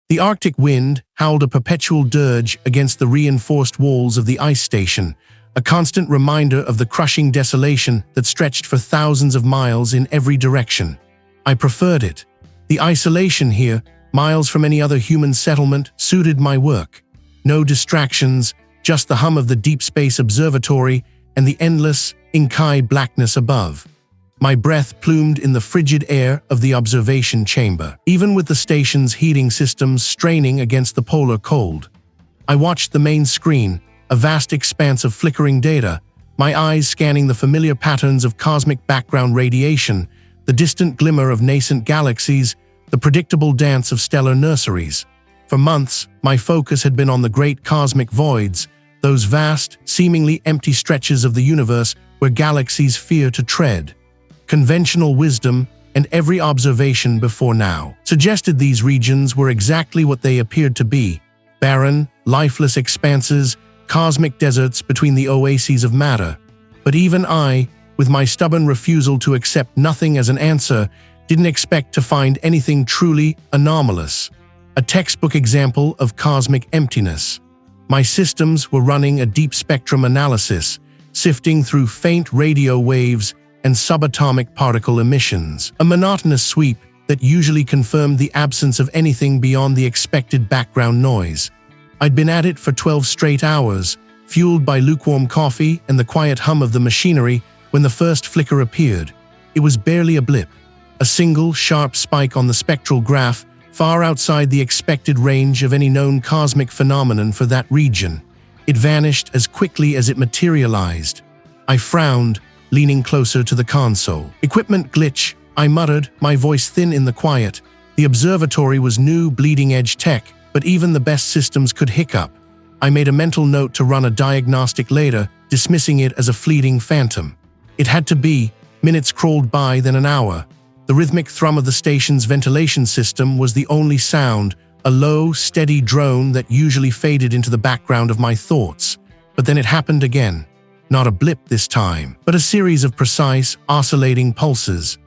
The Arctic wind howled a perpetual dirge against the reinforced walls of the ice station, a constant reminder of the crushing desolation that stretched for thousands of miles in every direction. I preferred it. The isolation here, miles from any other human settlement, suited my work. No distractions, just the hum of the deep space observatory and the endless, inky blackness above. My breath plumed in the frigid air of the observation chamber, even with the station's heating systems straining against the polar cold. I watched the main screen, a vast expanse of flickering data, my eyes scanning the familiar patterns of cosmic background radiation, the distant glimmer of nascent galaxies, the predictable dance of stellar nurseries. For months, my focus had been on the great cosmic voids, those vast, seemingly empty stretches of the universe where galaxies fear to tread. Conventional wisdom, and every observation before now, suggested these regions were exactly what they appeared to be: barren, lifeless expanses, cosmic deserts between the oases of matter. But even I, with my stubborn refusal to accept nothing as an answer, didn't expect to find anything truly anomalous. A textbook example of cosmic emptiness. My systems were running a deep spectrum analysis, sifting through faint radio waves and subatomic particle emissions, a monotonous sweep that usually confirmed the absence of anything beyond the expected background noise. I'd been at it for 12 straight hours, fueled by lukewarm coffee and the quiet hum of the machinery, when the first flicker appeared. It was barely a blip, a single, sharp spike on the spectral graph, far outside the expected range of any known cosmic phenomenon for that region. It vanished as quickly as it materialized. I frowned, leaning closer to the console. "Equipment glitch," I muttered, my voice thin in the quiet. The observatory was new, bleeding-edge tech, but even the best systems could hiccup. I made a mental note to run a diagnostic later, dismissing it as a fleeting phantom. It had to be. Minutes crawled by, then an hour. The rhythmic thrum of the station's ventilation system was the only sound, a low, steady drone that usually faded into the background of my thoughts. But then it happened again. Not a blip this time, but a series of precise, oscillating pulses.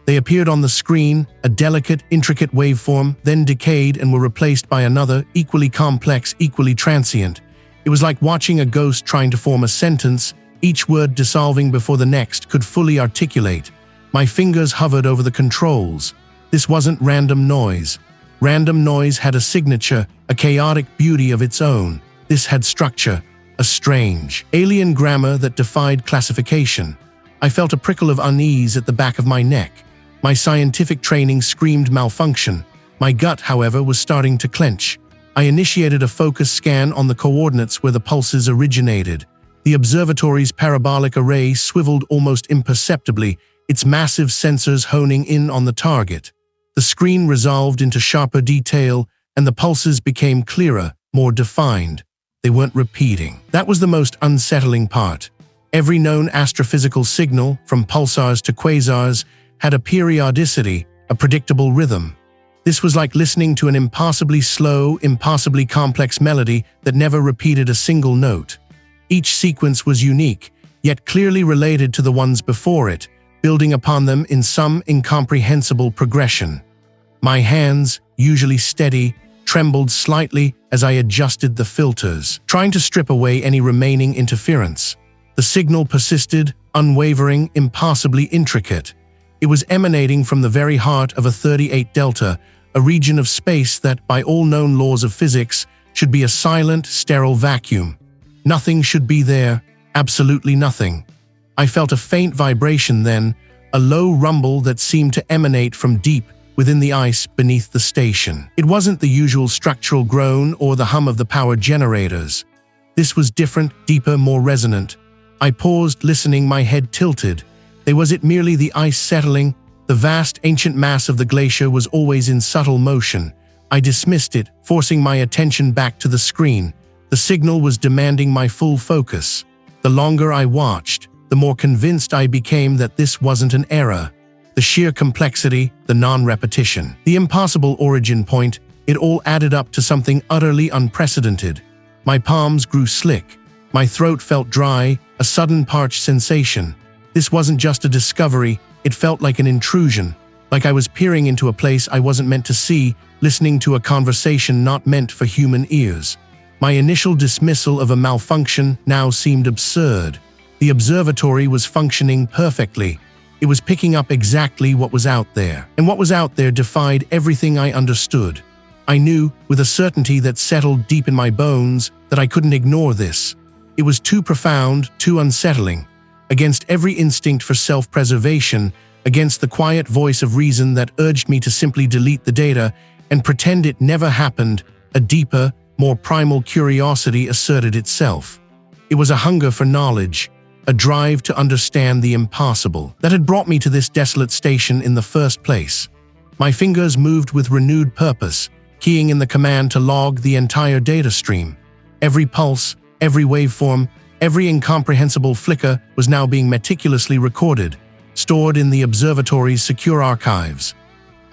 They appeared on the screen, a delicate, intricate waveform, then decayed and were replaced by another, equally complex, equally transient. It was like watching a ghost trying to form a sentence, each word dissolving before the next could fully articulate. My fingers hovered over the controls. This wasn't random noise. Random noise had a signature, a chaotic beauty of its own. This had structure, a strange, alien grammar that defied classification. I felt a prickle of unease at the back of my neck. My scientific training screamed malfunction. My gut, however, was starting to clench. I initiated a focus scan on the coordinates where the pulses originated. The observatory's parabolic array swiveled almost imperceptibly, its massive sensors honing in on the target. The screen resolved into sharper detail, and the pulses became clearer, more defined. They weren't repeating. That was the most unsettling part. Every known astrophysical signal, from pulsars to quasars, had a periodicity, a predictable rhythm. This was like listening to an impossibly slow, impossibly complex melody that never repeated a single note. Each sequence was unique, yet clearly related to the ones before it, building upon them in some incomprehensible progression. My hands, usually steady, trembled slightly as I adjusted the filters, trying to strip away any remaining interference. The signal persisted, unwavering, impossibly intricate. It was emanating from the very heart of a 38 Delta, a region of space that, by all known laws of physics, should be a silent, sterile vacuum. Nothing should be there, absolutely nothing. I felt a faint vibration then, a low rumble that seemed to emanate from deep within the ice beneath the station. It wasn't the usual structural groan or the hum of the power generators. This was different, deeper, more resonant. I paused, listening, my head tilted. Was it merely the ice settling? The vast, ancient mass of the glacier was always in subtle motion. I dismissed it, forcing my attention back to the screen. The signal was demanding my full focus. The longer I watched, the more convinced I became that this wasn't an error. The sheer complexity, the non-repetition, the impossible origin point, it all added up to something utterly unprecedented. My palms grew slick. My throat felt dry, a sudden parched sensation. This wasn't just a discovery, it felt like an intrusion, like I was peering into a place I wasn't meant to see, listening to a conversation not meant for human ears. My initial dismissal of a malfunction now seemed absurd. The observatory was functioning perfectly. It was picking up exactly what was out there, and what was out there defied everything I understood. I knew, with a certainty that settled deep in my bones, that I couldn't ignore this. It was too profound, too unsettling. Against every instinct for self-preservation, against the quiet voice of reason that urged me to simply delete the data and pretend it never happened, a deeper, more primal curiosity asserted itself. It was a hunger for knowledge, a drive to understand the impossible, that had brought me to this desolate station in the first place. My fingers moved with renewed purpose, keying in the command to log the entire data stream. Every pulse, every waveform, every incomprehensible flicker was now being meticulously recorded, stored in the observatory's secure archives.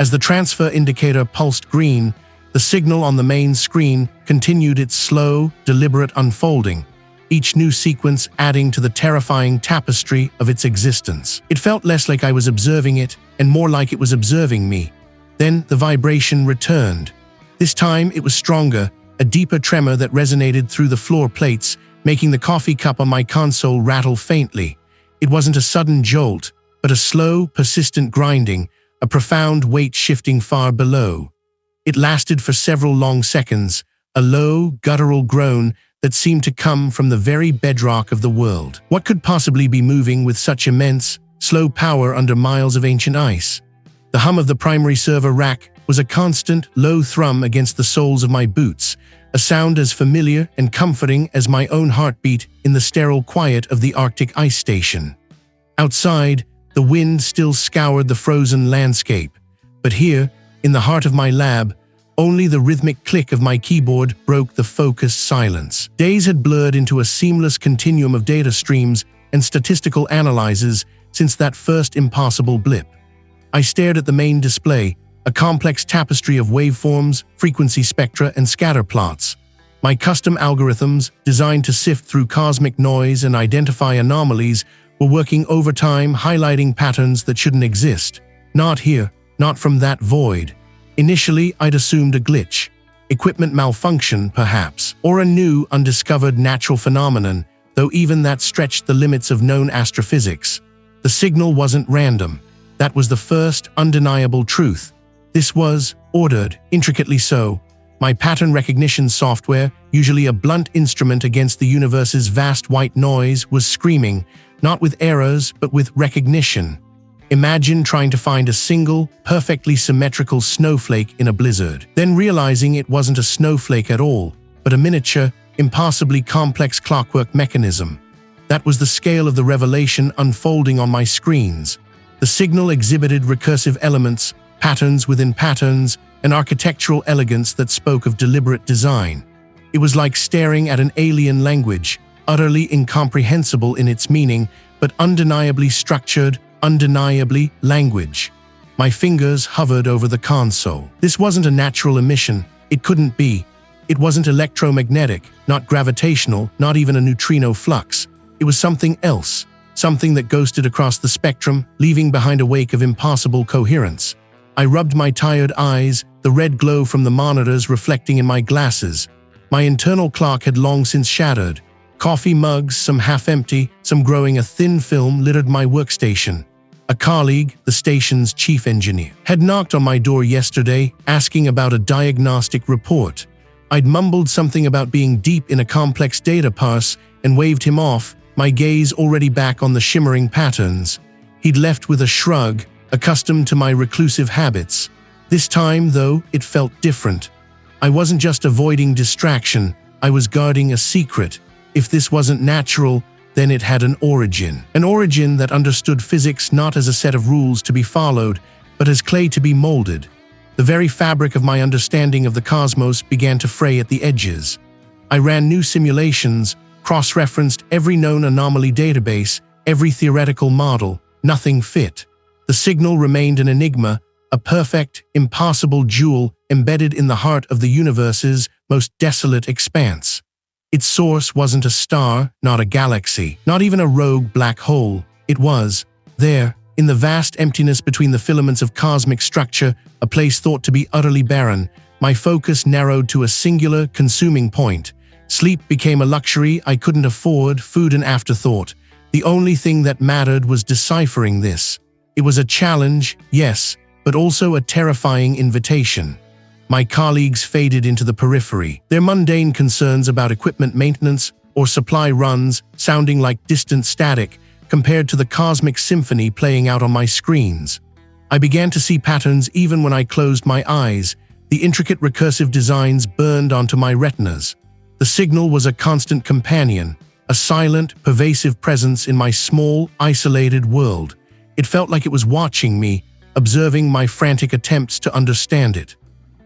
As the transfer indicator pulsed green, the signal on the main screen continued its slow, deliberate unfolding, each new sequence adding to the terrifying tapestry of its existence. It felt less like I was observing it, and more like it was observing me. Then the vibration returned. This time it was stronger, a deeper tremor that resonated through the floor plates, making the coffee cup on my console rattle faintly. It wasn't a sudden jolt, but a slow, persistent grinding, a profound weight shifting far below. It lasted for several long seconds, a low, guttural groan that seemed to come from the very bedrock of the world. What could possibly be moving with such immense, slow power under miles of ancient ice? The hum of the primary server rack was a constant, low thrum against the soles of my boots, a sound as familiar and comforting as my own heartbeat in the sterile quiet of the Arctic ice station. Outside, the wind still scoured the frozen landscape, but here, in the heart of my lab, only the rhythmic click of my keyboard broke the focused silence. Days had blurred into a seamless continuum of data streams and statistical analyses since that first impossible blip. I stared at the main display, a complex tapestry of waveforms, frequency spectra, and scatter plots. My custom algorithms, designed to sift through cosmic noise and identify anomalies, were working overtime, highlighting patterns that shouldn't exist. Not here, not from that void. Initially, I'd assumed a glitch, equipment malfunction perhaps, or a new, undiscovered natural phenomenon, though even that stretched the limits of known astrophysics. The signal wasn't random. That was the first, undeniable truth. This was ordered, intricately so. My pattern recognition software, usually a blunt instrument against the universe's vast white noise, was screaming, not with errors, but with recognition. Imagine trying to find a single, perfectly symmetrical snowflake in a blizzard, then realizing it wasn't a snowflake at all, but a miniature, impossibly complex clockwork mechanism. That was the scale of the revelation unfolding on my screens. The signal exhibited recursive elements, patterns within patterns, an architectural elegance that spoke of deliberate design. It was like staring at an alien language, utterly incomprehensible in its meaning, but undeniably structured, undeniably language. My fingers hovered over the console. This wasn't a natural emission. It couldn't be. It wasn't electromagnetic, not gravitational, not even a neutrino flux. It was something else, something that ghosted across the spectrum, leaving behind a wake of impossible coherence. I rubbed my tired eyes, the red glow from the monitors reflecting in my glasses. My internal clock had long since shattered. Coffee mugs, some half-empty, some growing a thin film, littered my workstation. A colleague, the station's chief engineer, had knocked on my door yesterday, asking about a diagnostic report. I'd mumbled something about being deep in a complex data parse and waved him off, my gaze already back on the shimmering patterns. He'd left with a shrug, accustomed to my reclusive habits. This time, though, it felt different. I wasn't just avoiding distraction, I was guarding a secret. If this wasn't natural, then it had an origin that understood physics not as a set of rules to be followed, but as clay to be molded. The very fabric of my understanding of the cosmos began to fray at the edges. I ran new simulations, cross-referenced every known anomaly database, every theoretical model. Nothing fit. The signal remained an enigma, a perfect, impossible jewel embedded in the heart of the universe's most desolate expanse. Its source wasn't a star, not a galaxy, not even a rogue black hole. It was, there, In the vast emptiness between the filaments of cosmic structure, a place thought to be utterly barren, my focus narrowed to a singular, consuming point. Sleep became a luxury I couldn't afford, food an afterthought. The only thing that mattered was deciphering this. It was a challenge, yes, but also a terrifying invitation. My colleagues faded into the periphery, their mundane concerns about equipment maintenance or supply runs sounding like distant static compared to the cosmic symphony playing out on my screens. I began to see patterns even when I closed my eyes. The intricate recursive designs burned onto my retinas. The signal was a constant companion, a silent, pervasive presence in my small, isolated world. It felt like it was watching me, observing my frantic attempts to understand it.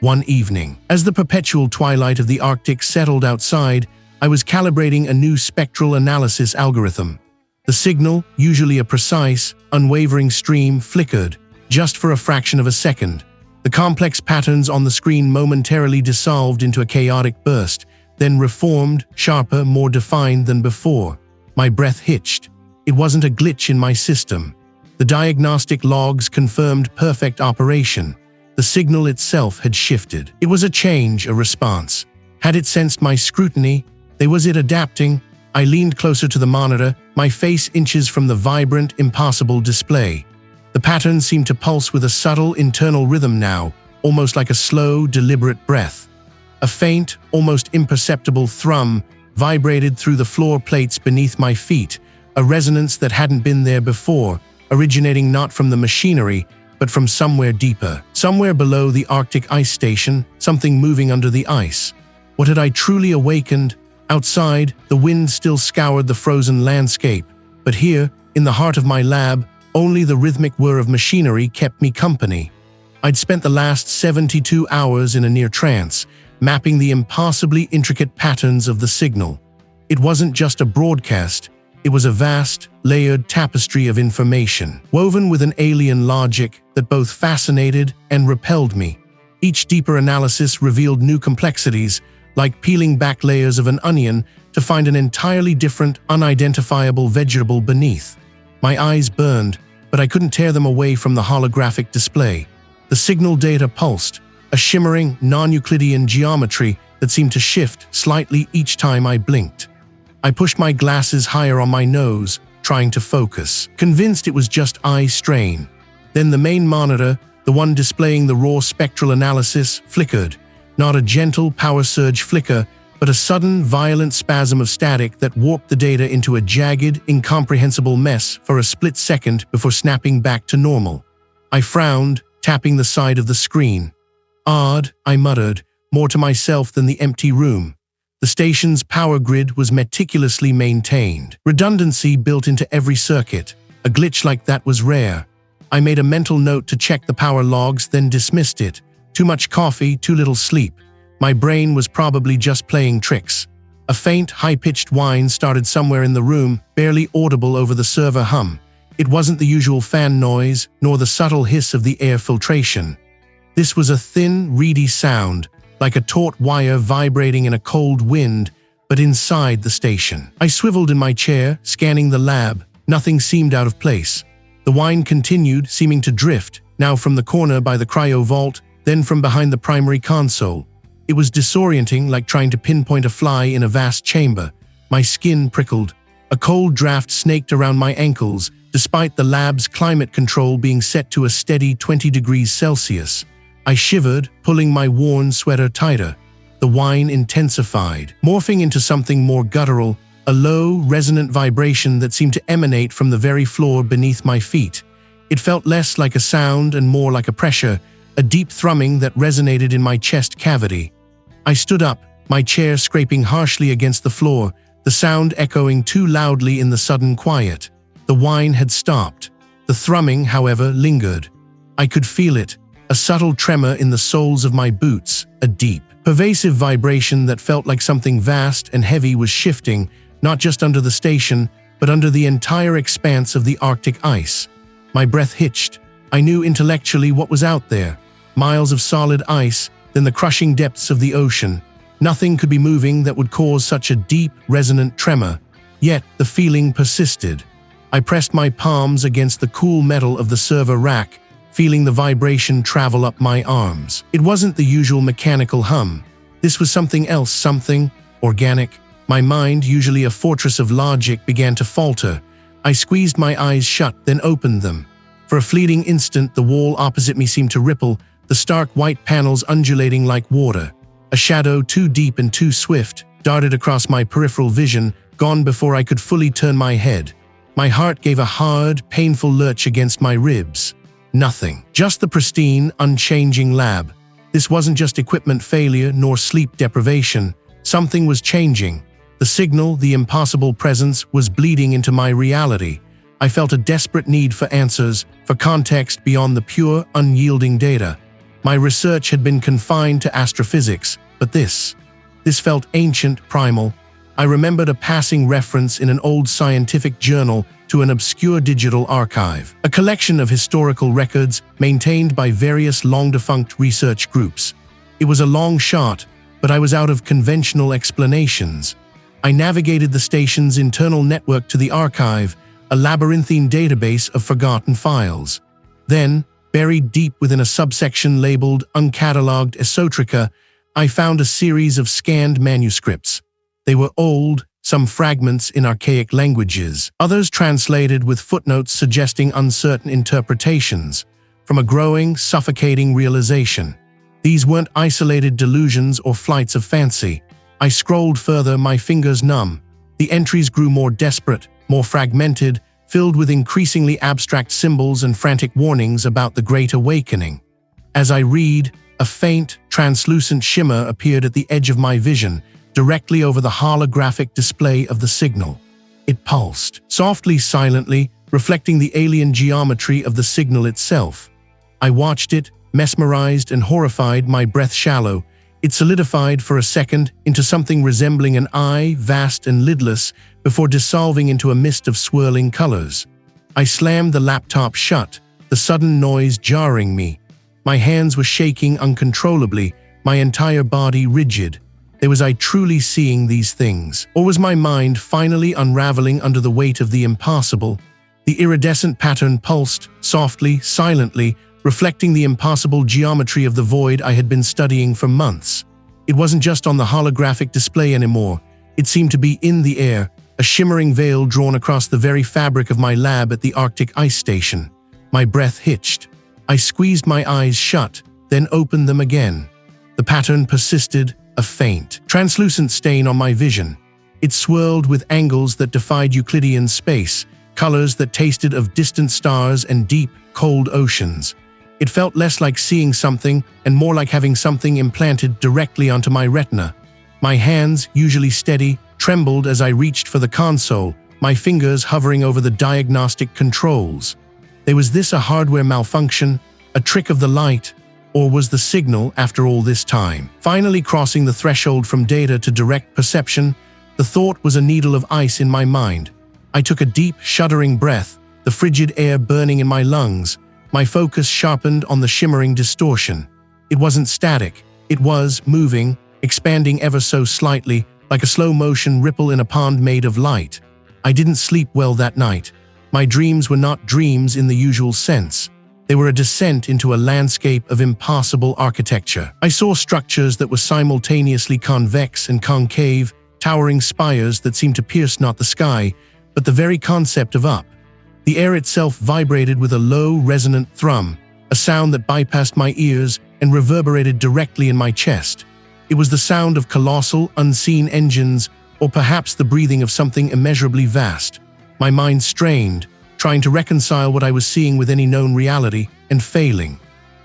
One evening, as the perpetual twilight of the Arctic settled outside, I was calibrating a new spectral analysis algorithm. The signal, usually a precise, unwavering stream, flickered, just for a fraction of a second. The complex patterns on the screen momentarily dissolved into a chaotic burst, then reformed, sharper, more defined than before. My breath hitched. It wasn't a glitch in my system. The diagnostic logs confirmed perfect operation. The signal itself had shifted. It was a change, a response. Had it sensed my scrutiny? Was it adapting? I leaned closer to the monitor, my face inches from the vibrant, impassable display. The pattern seemed to pulse with a subtle internal rhythm now, almost like a slow, deliberate breath. A faint, almost imperceptible thrum vibrated through the floor plates beneath my feet, a resonance that hadn't been there before, originating not from the machinery, but from somewhere deeper, somewhere below the Arctic ice station, something moving under the ice. What had I truly awakened? Outside, the wind still scoured the frozen landscape, but here, in the heart of my lab, only the rhythmic whir of machinery kept me company. I'd spent the last 72 hours in a near trance, mapping the impossibly intricate patterns of the signal. It wasn't just a broadcast, it was a vast, layered tapestry of information, woven with an alien logic that both fascinated and repelled me. Each deeper analysis revealed new complexities, like peeling back layers of an onion to find an entirely different, unidentifiable vegetable beneath. My eyes burned, but I couldn't tear them away from the holographic display. The signal data pulsed, a shimmering, non-Euclidean geometry that seemed to shift slightly each time I blinked. I pushed my glasses higher on my nose, trying to focus, convinced it was just eye strain. Then the main monitor, the one displaying the raw spectral analysis, flickered. Not a gentle power surge flicker, but a sudden, violent spasm of static that warped the data into a jagged, incomprehensible mess for a split second before snapping back to normal. I frowned, tapping the side of the screen. Odd, I muttered, more to myself than the empty room. The station's power grid was meticulously maintained, redundancy built into every circuit. A glitch like that was rare. I made a mental note to check the power logs, then dismissed it. Too much coffee, too little sleep. My brain was probably just playing tricks. A faint, high-pitched whine started somewhere in the room, barely audible over the server hum. It wasn't the usual fan noise, nor the subtle hiss of the air filtration. This was a thin, reedy sound, like a taut wire vibrating in a cold wind, but inside the station. I swiveled in my chair, scanning the lab. Nothing seemed out of place. The whine continued, seeming to drift, now from the corner by the cryo vault, then from behind the primary console. It was disorienting, like trying to pinpoint a fly in a vast chamber. My skin prickled. A cold draft snaked around my ankles, despite the lab's climate control being set to a steady 20 degrees Celsius. I shivered, pulling my worn sweater tighter. The whine intensified, morphing into something more guttural, a low, resonant vibration that seemed to emanate from the very floor beneath my feet. It felt less like a sound and more like a pressure, a deep thrumming that resonated in my chest cavity. I stood up, my chair scraping harshly against the floor, the sound echoing too loudly in the sudden quiet. The whine had stopped. The thrumming, however, lingered. I could feel it, a subtle tremor in the soles of my boots, a deep, pervasive vibration that felt like something vast and heavy was shifting, not just under the station, but under the entire expanse of the Arctic ice. My breath hitched. I knew intellectually what was out there. Miles of solid ice, then the crushing depths of the ocean. Nothing could be moving that would cause such a deep, resonant tremor. Yet the feeling persisted. I pressed my palms against the cool metal of the server rack, feeling the vibration travel up my arms. It wasn't the usual mechanical hum. This was something else, something organic. My mind, usually a fortress of logic, began to falter. I squeezed my eyes shut, then opened them. For a fleeting instant, the wall opposite me seemed to ripple, the stark white panels undulating like water. A shadow too deep and too swift darted across my peripheral vision, gone before I could fully turn my head. My heart gave a hard, painful lurch against my ribs. Nothing. Just the pristine, unchanging lab. This wasn't just equipment failure nor sleep deprivation. Something was changing. The signal, the impossible presence, was bleeding into my reality. I felt a desperate need for answers, for context beyond the pure, unyielding data. My research had been confined to astrophysics, but this felt ancient, primal. I remembered a passing reference in an old scientific journal to an obscure digital archive, a collection of historical records maintained by various long-defunct research groups. It was a long shot, but I was out of conventional explanations. I navigated the station's internal network to the archive, a labyrinthine database of forgotten files. Then, buried deep within a subsection labeled Uncatalogued Esoterica, I found a series of scanned manuscripts. They were old, some fragments in archaic languages, others translated with footnotes suggesting uncertain interpretations, from a growing, suffocating realization. These weren't isolated delusions or flights of fancy. I scrolled further, my fingers numb. The entries grew more desperate, more fragmented, filled with increasingly abstract symbols and frantic warnings about the Great Awakening. As I read, a faint, translucent shimmer appeared at the edge of my vision, directly over the holographic display of the signal. It pulsed, softly, silently, reflecting the alien geometry of the signal itself. I watched it, mesmerized and horrified, my breath shallow. It solidified for a second into something resembling an eye, vast and lidless, before dissolving into a mist of swirling colors. I slammed the laptop shut, the sudden noise jarring me. My hands were shaking uncontrollably, my entire body rigid. Was I truly seeing these things? Or was my mind finally unraveling under the weight of the impossible? The iridescent pattern pulsed, softly, silently, reflecting the impossible geometry of the void I had been studying for months. It wasn't just on the holographic display anymore. It seemed to be in the air, a shimmering veil drawn across the very fabric of my lab at the Arctic ice station. My breath hitched. I squeezed my eyes shut, then opened them again. The pattern persisted, a faint, translucent stain on my vision. It swirled with angles that defied Euclidean space, colors that tasted of distant stars and deep, cold oceans. It felt less like seeing something and more like having something implanted directly onto my retina. My hands, usually steady, trembled as I reached for the console, my fingers hovering over the diagnostic controls. Was this a hardware malfunction, a trick of the light, or was the signal, after all this time, finally crossing the threshold from data to direct perception? The thought was a needle of ice in my mind. I took a deep, shuddering breath, the frigid air burning in my lungs. My focus sharpened on the shimmering distortion. It wasn't static. It was moving, expanding ever so slightly, like a slow-motion ripple in a pond made of light. I didn't sleep well that night. My dreams were not dreams in the usual sense. They were a descent into a landscape of impossible architecture. I saw structures that were simultaneously convex and concave, towering spires that seemed to pierce not the sky, but the very concept of up. The air itself vibrated with a low, resonant thrum, a sound that bypassed my ears and reverberated directly in my chest. It was the sound of colossal, unseen engines, or perhaps the breathing of something immeasurably vast. My mind strained, trying to reconcile what I was seeing with any known reality, and failing.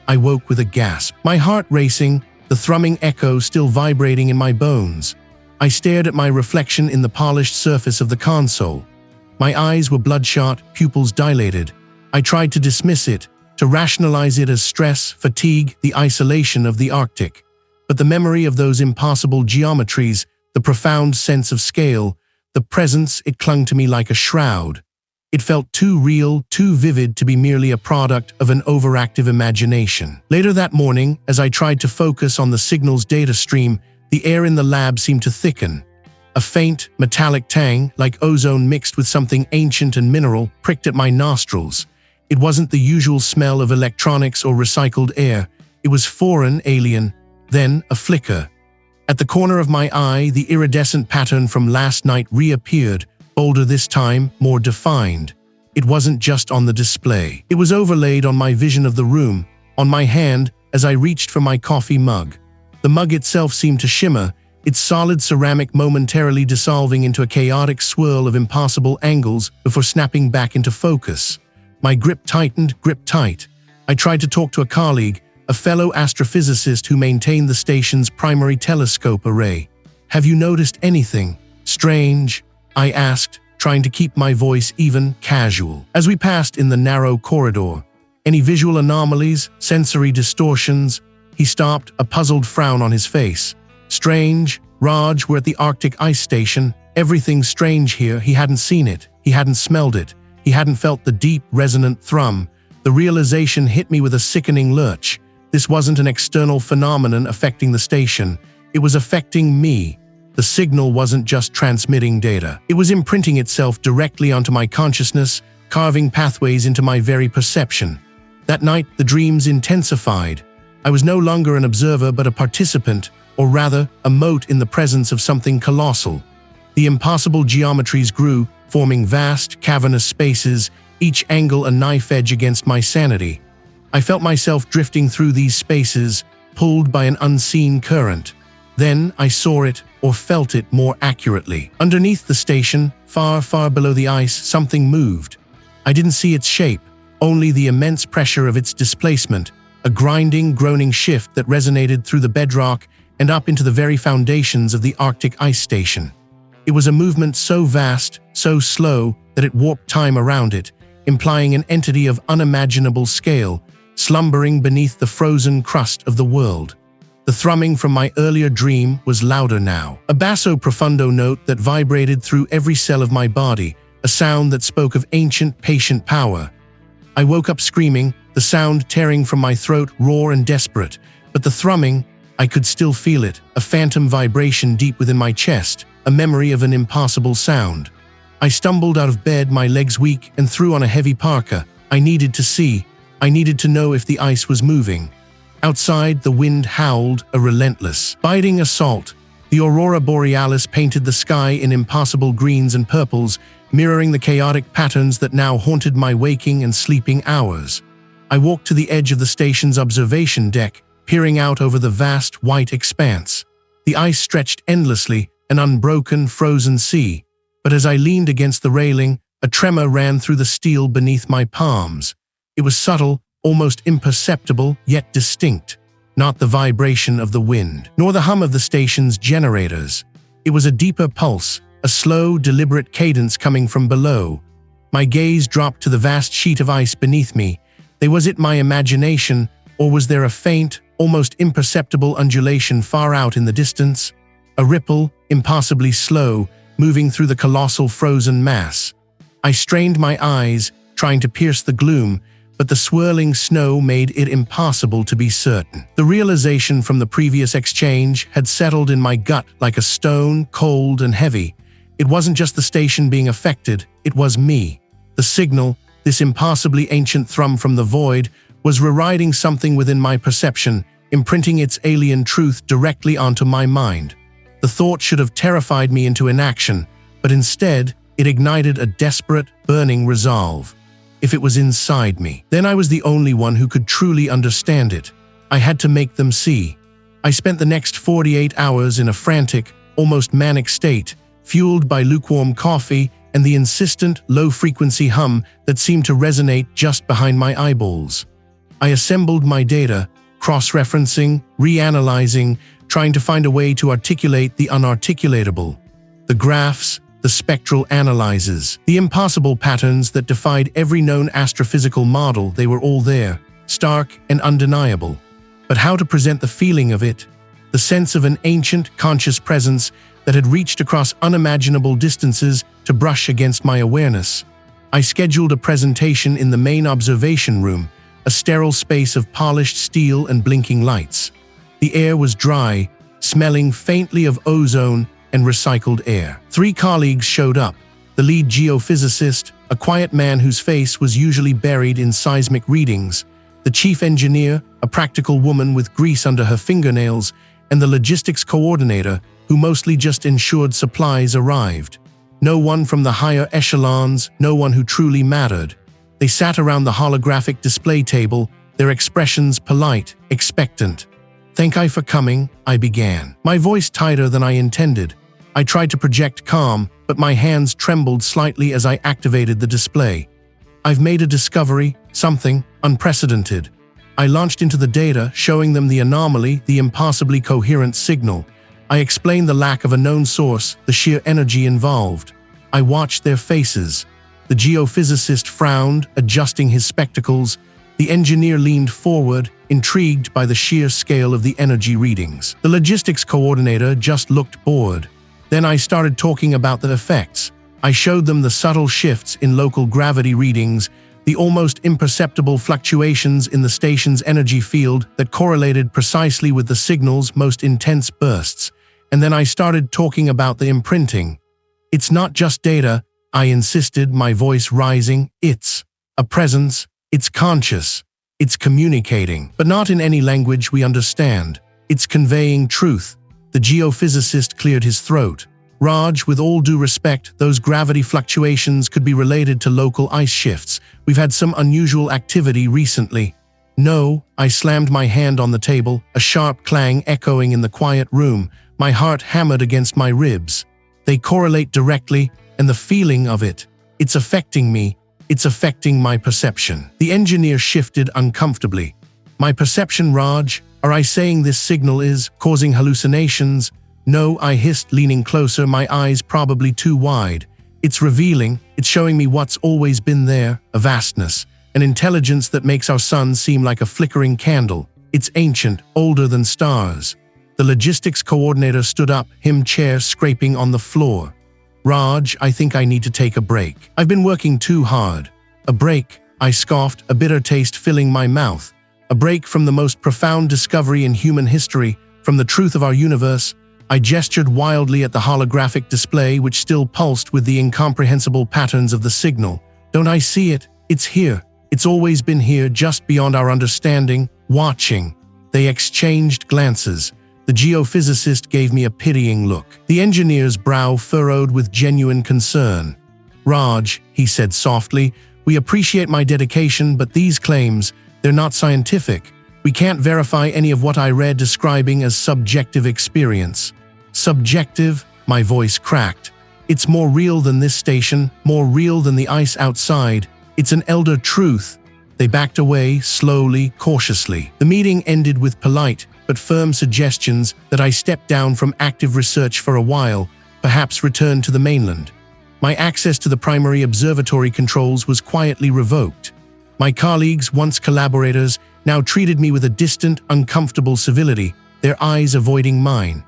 I woke with a gasp, my heart racing, the thrumming echo still vibrating in my bones. I stared at my reflection in the polished surface of the console. My eyes were bloodshot, pupils dilated. I tried to dismiss it, to rationalize it as stress, fatigue, the isolation of the Arctic. But the memory of those impossible geometries, the profound sense of scale, the presence, it clung to me like a shroud. It felt too real, too vivid to be merely a product of an overactive imagination. Later that morning, as I tried to focus on the signal's data stream, the air in the lab seemed to thicken. A faint, metallic tang, like ozone mixed with something ancient and mineral, pricked at my nostrils. It wasn't the usual smell of electronics or recycled air. It was foreign, alien. Then, a flicker. At the corner of my eye, the iridescent pattern from last night reappeared, bolder this time, more defined. It wasn't just on the display. It was overlaid on my vision of the room, on my hand, as I reached for my coffee mug. The mug itself seemed to shimmer, its solid ceramic momentarily dissolving into a chaotic swirl of impossible angles before snapping back into focus. My grip tightened, grip tight. I tried to talk to a colleague, a fellow astrophysicist who maintained the station's primary telescope array. "Have you noticed anything strange?" I asked, trying to keep my voice even, casual. As we passed in the narrow corridor, "Any visual anomalies, sensory distortions?" He stopped, a puzzled frown on his face. "Strange, Raj, we're at the Arctic ice station. Everything's strange here. He hadn't seen it. He hadn't smelled it. He hadn't felt the deep, resonant thrum. The realization hit me with a sickening lurch. This wasn't an external phenomenon affecting the station. It was affecting me. The signal wasn't just transmitting data. It was imprinting itself directly onto my consciousness, carving pathways into my very perception. That night, the dreams intensified. I was no longer an observer but a participant, or rather, a mote in the presence of something colossal. The impossible geometries grew, forming vast, cavernous spaces, each angle a knife edge against my sanity. I felt myself drifting through these spaces, pulled by an unseen current. Then I saw it, or felt it more accurately. Underneath the station, far, far below the ice, something moved. I didn't see its shape, only the immense pressure of its displacement, a grinding, groaning shift that resonated through the bedrock and up into the very foundations of the Arctic ice station. It was a movement so vast, so slow, that it warped time around it, implying an entity of unimaginable scale, slumbering beneath the frozen crust of the world. The thrumming from my earlier dream was louder now, a basso profundo note that vibrated through every cell of my body, a sound that spoke of ancient, patient power. I woke up screaming, the sound tearing from my throat raw and desperate, but the thrumming, I could still feel it, a phantom vibration deep within my chest, a memory of an impossible sound. I stumbled out of bed, my legs weak, and threw on a heavy parka. I needed to see. I needed to know if the ice was moving. Outside, the wind howled, a relentless, biting assault. The aurora borealis painted the sky in impossible greens and purples, mirroring the chaotic patterns that now haunted my waking and sleeping hours. I walked to the edge of the station's observation deck, peering out over the vast, white expanse. The ice stretched endlessly, an unbroken, frozen sea. But as I leaned against the railing, a tremor ran through the steel beneath my palms. It was subtle, almost imperceptible, yet distinct. Not the vibration of the wind, nor the hum of the station's generators. It was a deeper pulse, a slow, deliberate cadence coming from below. My gaze dropped to the vast sheet of ice beneath me. Was it my imagination, or was there a faint, almost imperceptible undulation far out in the distance? A ripple, impossibly slow, moving through the colossal frozen mass. I strained my eyes, trying to pierce the gloom, but the swirling snow made it impossible to be certain. The realization from the previous exchange had settled in my gut like a stone, cold and heavy. It wasn't just the station being affected, it was me. The signal, this impossibly ancient thrum from the void, was rewriting something within my perception, imprinting its alien truth directly onto my mind. The thought should have terrified me into inaction, but instead, it ignited a desperate, burning resolve. If it was inside me, then I was the only one who could truly understand it. I had to make them see. I spent the next 48 hours in a frantic, almost manic state, fueled by lukewarm coffee and the insistent, low-frequency hum that seemed to resonate just behind my eyeballs. I assembled my data, cross-referencing, reanalyzing, trying to find a way to articulate the unarticulatable. The graphs, the spectral analyses, the impossible patterns that defied every known astrophysical model, they were all there, stark and undeniable. But how to present the feeling of it? The sense of an ancient, conscious presence that had reached across unimaginable distances to brush against my awareness. I scheduled a presentation in the main observation room, a sterile space of polished steel and blinking lights. The air was dry, smelling faintly of ozone, and recycled air. 3 colleagues showed up. The lead geophysicist, a quiet man whose face was usually buried in seismic readings, the chief engineer, a practical woman with grease under her fingernails, and the logistics coordinator, who mostly just ensured supplies arrived. No one from the higher echelons, no one who truly mattered. They sat around the holographic display table, their expressions polite, expectant. "Thank you for coming," I began, my voice tighter than I intended. I tried to project calm, but my hands trembled slightly as I activated the display. "I've made a discovery, something unprecedented." I launched into the data, showing them the anomaly, the impossibly coherent signal. I explained the lack of a known source, the sheer energy involved. I watched their faces. The geophysicist frowned, adjusting his spectacles. The engineer leaned forward, intrigued by the sheer scale of the energy readings. The logistics coordinator just looked bored. Then I started talking about the effects. I showed them the subtle shifts in local gravity readings, the almost imperceptible fluctuations in the station's energy field that correlated precisely with the signal's most intense bursts. And then I started talking about the imprinting. "It's not just data," I insisted, my voice rising. "It's a presence, it's conscious, it's communicating, but not in any language we understand. It's conveying truth." The geophysicist cleared his throat. "Raj, with all due respect, those gravity fluctuations could be related to local ice shifts. We've had some unusual activity recently." "No," I slammed my hand on the table, a sharp clang echoing in the quiet room. My heart hammered against my ribs. "They correlate directly, and the feeling of it. It's affecting me. It's affecting my perception." The engineer shifted uncomfortably. "My perception, Raj? Are I saying this signal is causing hallucinations?" "No," I hissed, leaning closer, my eyes probably too wide. "It's revealing. It's showing me what's always been there, a vastness, an intelligence that makes our sun seem like a flickering candle. It's ancient, older than stars." The logistics coordinator stood up, him chair scraping on the floor. "Raj, I think I need to take a break. I've been working too hard." "A break?" I scoffed, a bitter taste filling my mouth. "A break from the most profound discovery in human history, from the truth of our universe." I gestured wildly at the holographic display, which still pulsed with the incomprehensible patterns of the signal. "Don't I see it? It's here. It's always been here, just beyond our understanding, watching." They exchanged glances. The geophysicist gave me a pitying look. The engineer's brow furrowed with genuine concern. "Raj," he said softly, "we appreciate my dedication, but these claims, they're not scientific. We can't verify any of what I read describing as subjective experience." "Subjective?" My voice cracked. "It's more real than this station, more real than the ice outside. It's an elder truth." They backed away, slowly, cautiously. The meeting ended with polite but firm suggestions that I step down from active research for a while, perhaps return to the mainland. My access to the primary observatory controls was quietly revoked. My colleagues, once collaborators, now treated me with a distant, uncomfortable civility, their eyes avoiding mine.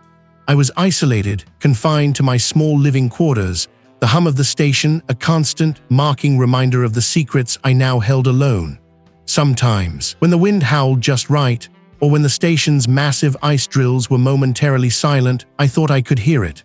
I was isolated, confined to my small living quarters, the hum of the station a constant, mocking reminder of the secrets I now held alone. Sometimes, when the wind howled just right, or when the station's massive ice drills were momentarily silent, I thought I could hear it.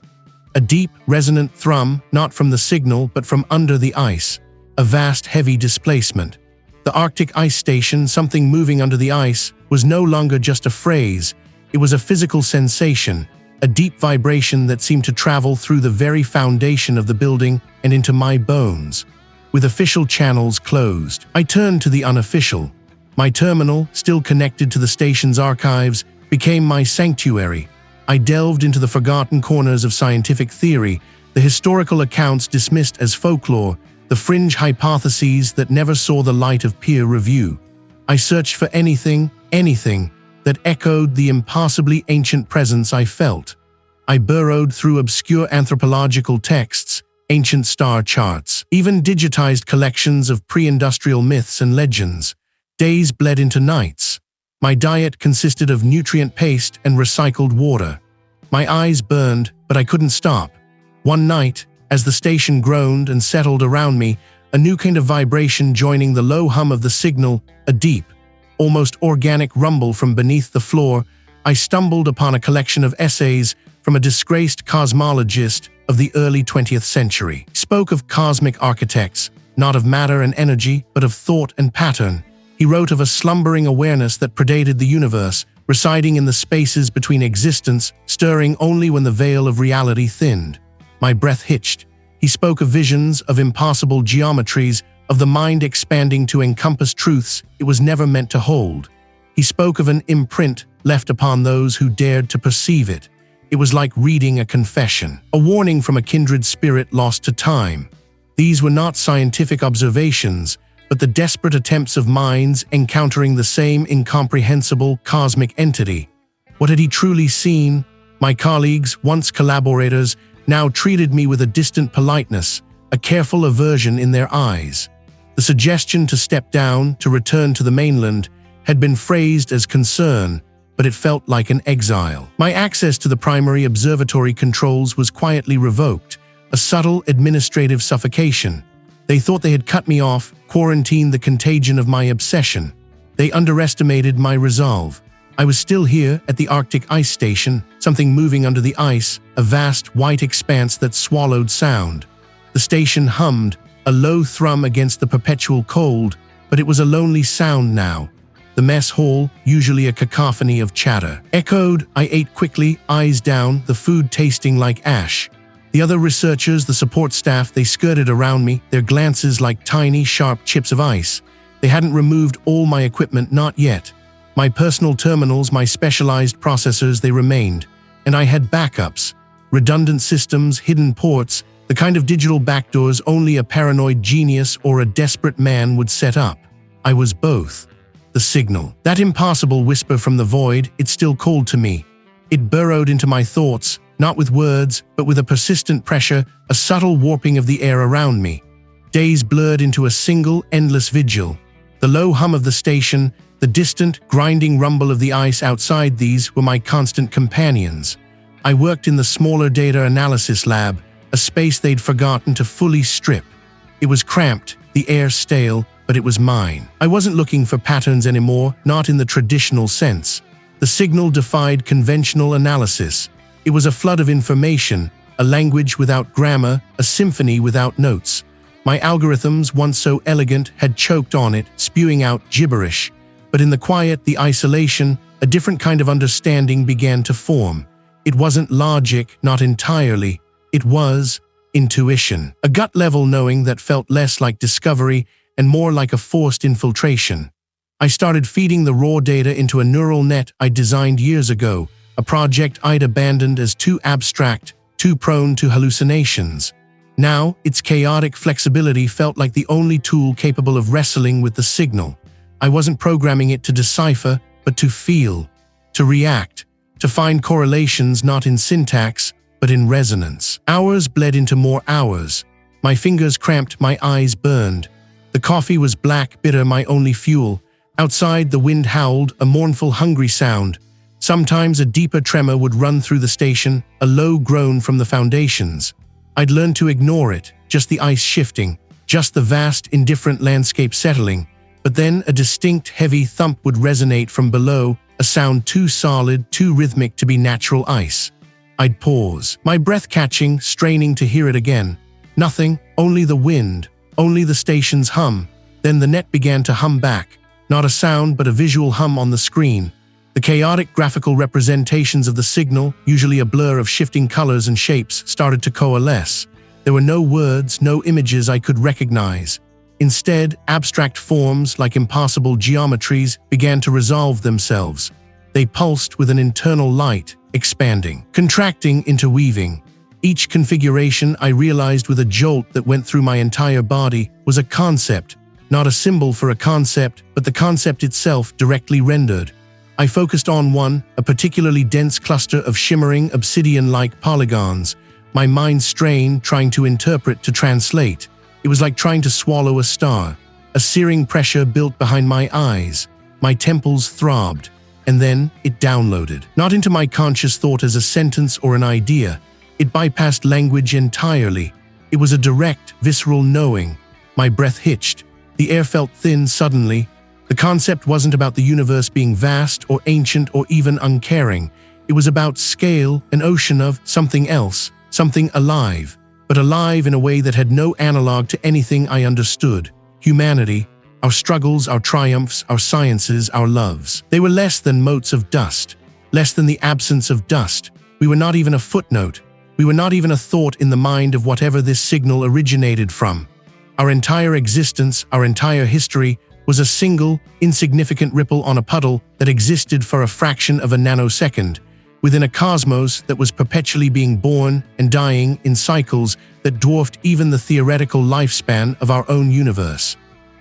A deep, resonant thrum, not from the signal but from under the ice. A vast, heavy displacement. The Arctic ice station, something moving under the ice, was no longer just a phrase. It was a physical sensation, a deep vibration that seemed to travel through the very foundation of the building and into my bones. With official channels closed, I turned to the unofficial. My terminal, still connected to the station's archives, became my sanctuary. I delved into the forgotten corners of scientific theory, the historical accounts dismissed as folklore, the fringe hypotheses that never saw the light of peer review. I searched for anything that echoed the impossibly ancient presence I felt. I burrowed through obscure anthropological texts, ancient star charts, even digitized collections of pre-industrial myths and legends. Days bled into nights. My diet consisted of nutrient paste and recycled water. My eyes burned, but I couldn't stop. One night, as the station groaned and settled around me, a new kind of vibration joining the low hum of the signal, a deep, almost organic rumble from beneath the floor, I stumbled upon a collection of essays from a disgraced cosmologist of the early 20th century. He spoke of cosmic architects, not of matter and energy, but of thought and pattern. He wrote of a slumbering awareness that predated the universe, residing in the spaces between existence, stirring only when the veil of reality thinned. My breath hitched. He spoke of visions, of impossible geometries, of the mind expanding to encompass truths it was never meant to hold. He spoke of an imprint left upon those who dared to perceive it. It was like reading a confession, a warning from a kindred spirit lost to time. These were not scientific observations, but the desperate attempts of minds encountering the same incomprehensible cosmic entity. What had he truly seen? My colleagues, once collaborators, now treated me with a distant politeness, a careful aversion in their eyes. The suggestion to step down, to return to the mainland, had been phrased as concern, but it felt like an exile. My access to the primary observatory controls was quietly revoked, a subtle administrative suffocation. They thought they had cut me off, quarantined the contagion of my obsession. They underestimated my resolve. I was still here at the Arctic ice station, something moving under the ice, a vast white expanse that swallowed sound. The station hummed, a low thrum against the perpetual cold, but it was a lonely sound now. The mess hall, usually a cacophony of chatter, echoed. I ate quickly, eyes down, the food tasting like ash. The other researchers, the support staff, they skirted around me, their glances like tiny, sharp chips of ice. They hadn't removed all my equipment, not yet. My personal terminals, my specialized processors, they remained. And I had backups. Redundant systems, hidden ports, the kind of digital backdoors only a paranoid genius or a desperate man would set up. I was both. The signal. That impossible whisper from the void, it still called to me. It burrowed into my thoughts, not with words, but with a persistent pressure, a subtle warping of the air around me. Days blurred into a single, endless vigil. The low hum of the station, the distant, grinding rumble of the ice outside, these were my constant companions. I worked in the smaller data analysis lab, a space they'd forgotten to fully strip. It was cramped, the air stale, but it was mine. I wasn't looking for patterns anymore, not in the traditional sense. The signal defied conventional analysis. It was a flood of information, a language without grammar, a symphony without notes. My algorithms, once so elegant, had choked on it, spewing out gibberish. But in the quiet, the isolation, a different kind of understanding began to form. It wasn't logic, not entirely. It was intuition. A gut-level knowing that felt less like discovery and more like a forced infiltration. I started feeding the raw data into a neural net I designed years ago, a project I'd abandoned as too abstract, too prone to hallucinations. Now, its chaotic flexibility felt like the only tool capable of wrestling with the signal. I wasn't programming it to decipher, but to feel, to react, to find correlations not in syntax, but in resonance. Hours bled into more hours. My fingers cramped, my eyes burned. The coffee was black, bitter, my only fuel. Outside, the wind howled, a mournful, hungry sound. Sometimes a deeper tremor would run through the station, a low groan from the foundations. I'd learned to ignore it, just the ice shifting, just the vast, indifferent landscape settling. But then a distinct, heavy thump would resonate from below, a sound too solid, too rhythmic to be natural ice. I'd pause, my breath catching, straining to hear it again. Nothing, only the wind, only the station's hum. Then the net began to hum back. Not a sound, but a visual hum on the screen. The chaotic graphical representations of the signal, usually a blur of shifting colors and shapes, started to coalesce. There were no words, no images I could recognize. Instead, abstract forms, like impossible geometries, began to resolve themselves. They pulsed with an internal light, expanding, contracting, interweaving. Each configuration, I realized with a jolt that went through my entire body, was a concept, not a symbol for a concept, but the concept itself directly rendered. I focused on one, a particularly dense cluster of shimmering, obsidian-like polygons. My mind strained, trying to interpret, to translate. It was like trying to swallow a star. A searing pressure built behind my eyes. My temples throbbed. And then it downloaded. Not into my conscious thought as a sentence or an idea. It bypassed language entirely. It was a direct, visceral knowing. My breath hitched. The air felt thin suddenly. The concept wasn't about the universe being vast or ancient or even uncaring. It was about scale, an ocean of something else, something alive, but alive in a way that had no analog to anything I understood. Humanity, our struggles, our triumphs, our sciences, our loves. They were less than motes of dust, less than the absence of dust. We were not even a footnote. We were not even a thought in the mind of whatever this signal originated from. Our entire existence, our entire history, was a single, insignificant ripple on a puddle that existed for a fraction of a nanosecond, within a cosmos that was perpetually being born and dying in cycles that dwarfed even the theoretical lifespan of our own universe.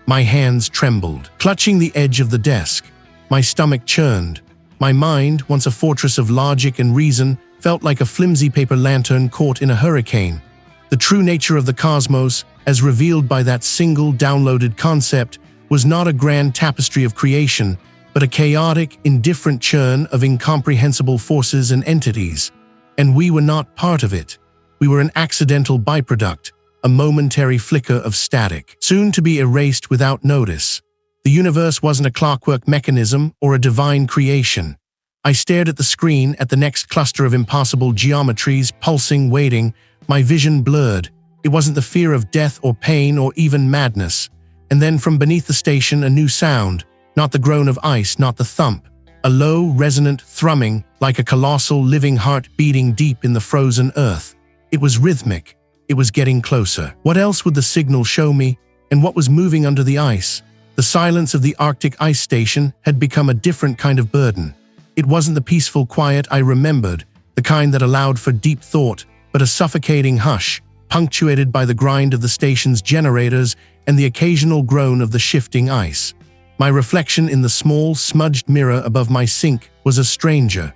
My hands trembled, clutching the edge of the desk. My stomach churned. My mind, once a fortress of logic and reason, felt like a flimsy paper lantern caught in a hurricane. The true nature of the cosmos, as revealed by that single downloaded concept, was not a grand tapestry of creation, but a chaotic, indifferent churn of incomprehensible forces and entities. And we were not part of it. We were an accidental byproduct, a momentary flicker of static, soon to be erased without notice. The universe wasn't a clockwork mechanism or a divine creation. I stared at the screen, at the next cluster of impossible geometries, pulsing, waiting, my vision blurred. It wasn't the fear of death or pain or even madness. And then from beneath the station, a new sound, not the groan of ice, not the thump, a low, resonant thrumming, like a colossal living heart beating deep in the frozen earth. It was rhythmic. It was getting closer. What else would the signal show me? And what was moving under the ice? The silence of the Arctic ice station had become a different kind of burden. It wasn't the peaceful quiet I remembered, the kind that allowed for deep thought, but a suffocating hush, punctuated by the grind of the station's generators and the occasional groan of the shifting ice. My reflection in the small, smudged mirror above my sink was a stranger.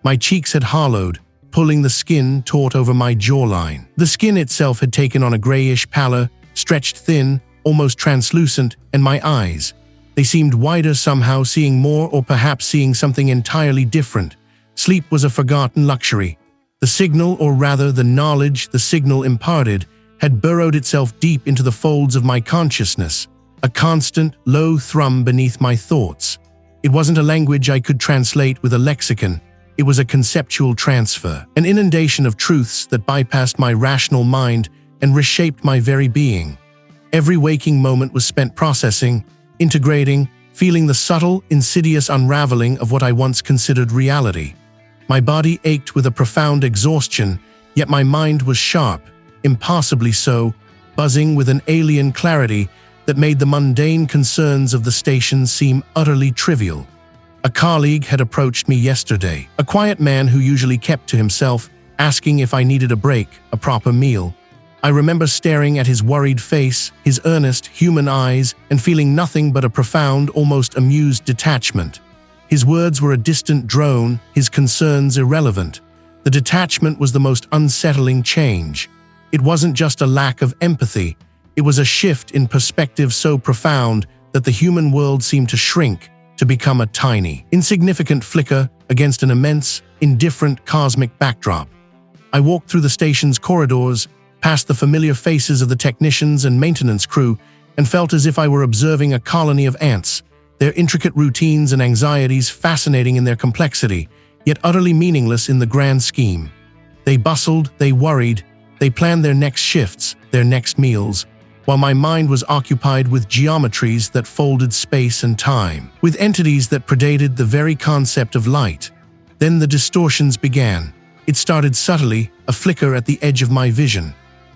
My cheeks had hollowed, pulling the skin taut over my jawline. The skin itself had taken on a grayish pallor, stretched thin, almost translucent, and my eyes. They seemed wider somehow, seeing more or perhaps seeing something entirely different. Sleep was a forgotten luxury. The signal, or rather the knowledge the signal imparted, had burrowed itself deep into the folds of my consciousness, a constant, low thrum beneath my thoughts. It wasn't a language I could translate with a lexicon. It was a conceptual transfer, an inundation of truths that bypassed my rational mind and reshaped my very being. Every waking moment was spent processing, integrating, feeling the subtle, insidious unraveling of what I once considered reality. My body ached with a profound exhaustion, yet my mind was sharp, impossibly so, buzzing with an alien clarity that made the mundane concerns of the station seem utterly trivial. A colleague had approached me yesterday, a quiet man who usually kept to himself, asking if I needed a break, a proper meal. I remember staring at his worried face, his earnest, human eyes, and feeling nothing but a profound, almost amused detachment. His words were a distant drone, his concerns irrelevant. The detachment was the most unsettling change. It wasn't just a lack of empathy, it was a shift in perspective so profound that the human world seemed to shrink, to become a tiny, insignificant flicker against an immense, indifferent cosmic backdrop. I walked through the station's corridors, past the familiar faces of the technicians and maintenance crew, and felt as if I were observing a colony of ants, their intricate routines and anxieties fascinating in their complexity, yet utterly meaningless in the grand scheme. They bustled, they worried, they planned their next shifts, their next meals, while my mind was occupied with geometries that folded space and time, with entities that predated the very concept of light. Then the distortions began. It started subtly, a flicker at the edge of my vision.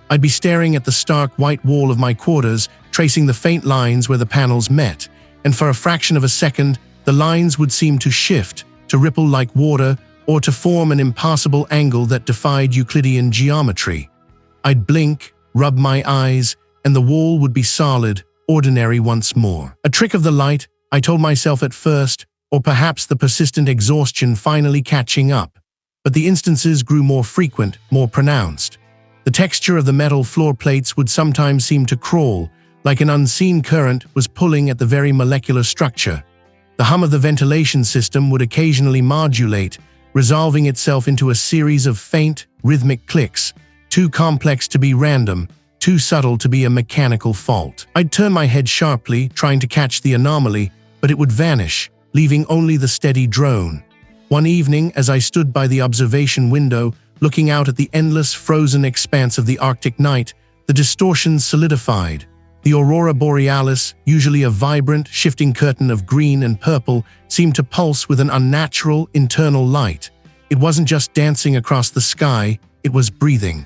I'd be staring at the stark white wall of my quarters, tracing the faint lines where the panels met, and for a fraction of a second, the lines would seem to shift, to ripple like water, or to form an impossible angle that defied Euclidean geometry. I'd blink, rub my eyes, and the wall would be solid, ordinary once more. A trick of the light, I told myself at first, or perhaps the persistent exhaustion finally catching up. But the instances grew more frequent, more pronounced. The texture of the metal floor plates would sometimes seem to crawl, like an unseen current was pulling at the very molecular structure. The hum of the ventilation system would occasionally modulate, resolving itself into a series of faint, rhythmic clicks, too complex to be random, too subtle to be a mechanical fault. I'd turn my head sharply, trying to catch the anomaly, but it would vanish, leaving only the steady drone. One evening, as I stood by the observation window, looking out at the endless, frozen expanse of the Arctic night, the distortions solidified. The aurora borealis, usually a vibrant, shifting curtain of green and purple, seemed to pulse with an unnatural, internal light. It wasn't just dancing across the sky, it was breathing.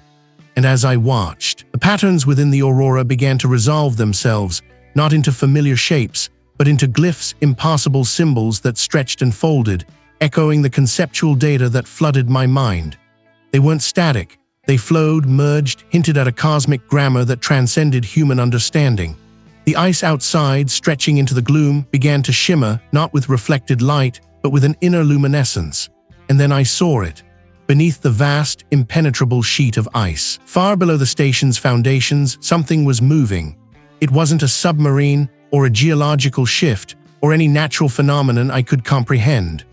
And as I watched, the patterns within the aurora began to resolve themselves, not into familiar shapes, but into glyphs, impassable symbols that stretched and folded, echoing the conceptual data that flooded my mind. They weren't static. They flowed, merged, hinted at a cosmic grammar that transcended human understanding. The ice outside, stretching into the gloom, began to shimmer, not with reflected light, but with an inner luminescence. And then I saw it. Beneath the vast, impenetrable sheet of ice, far below the station's foundations, something was moving. It wasn't a submarine, or a geological shift, or any natural phenomenon I could comprehend.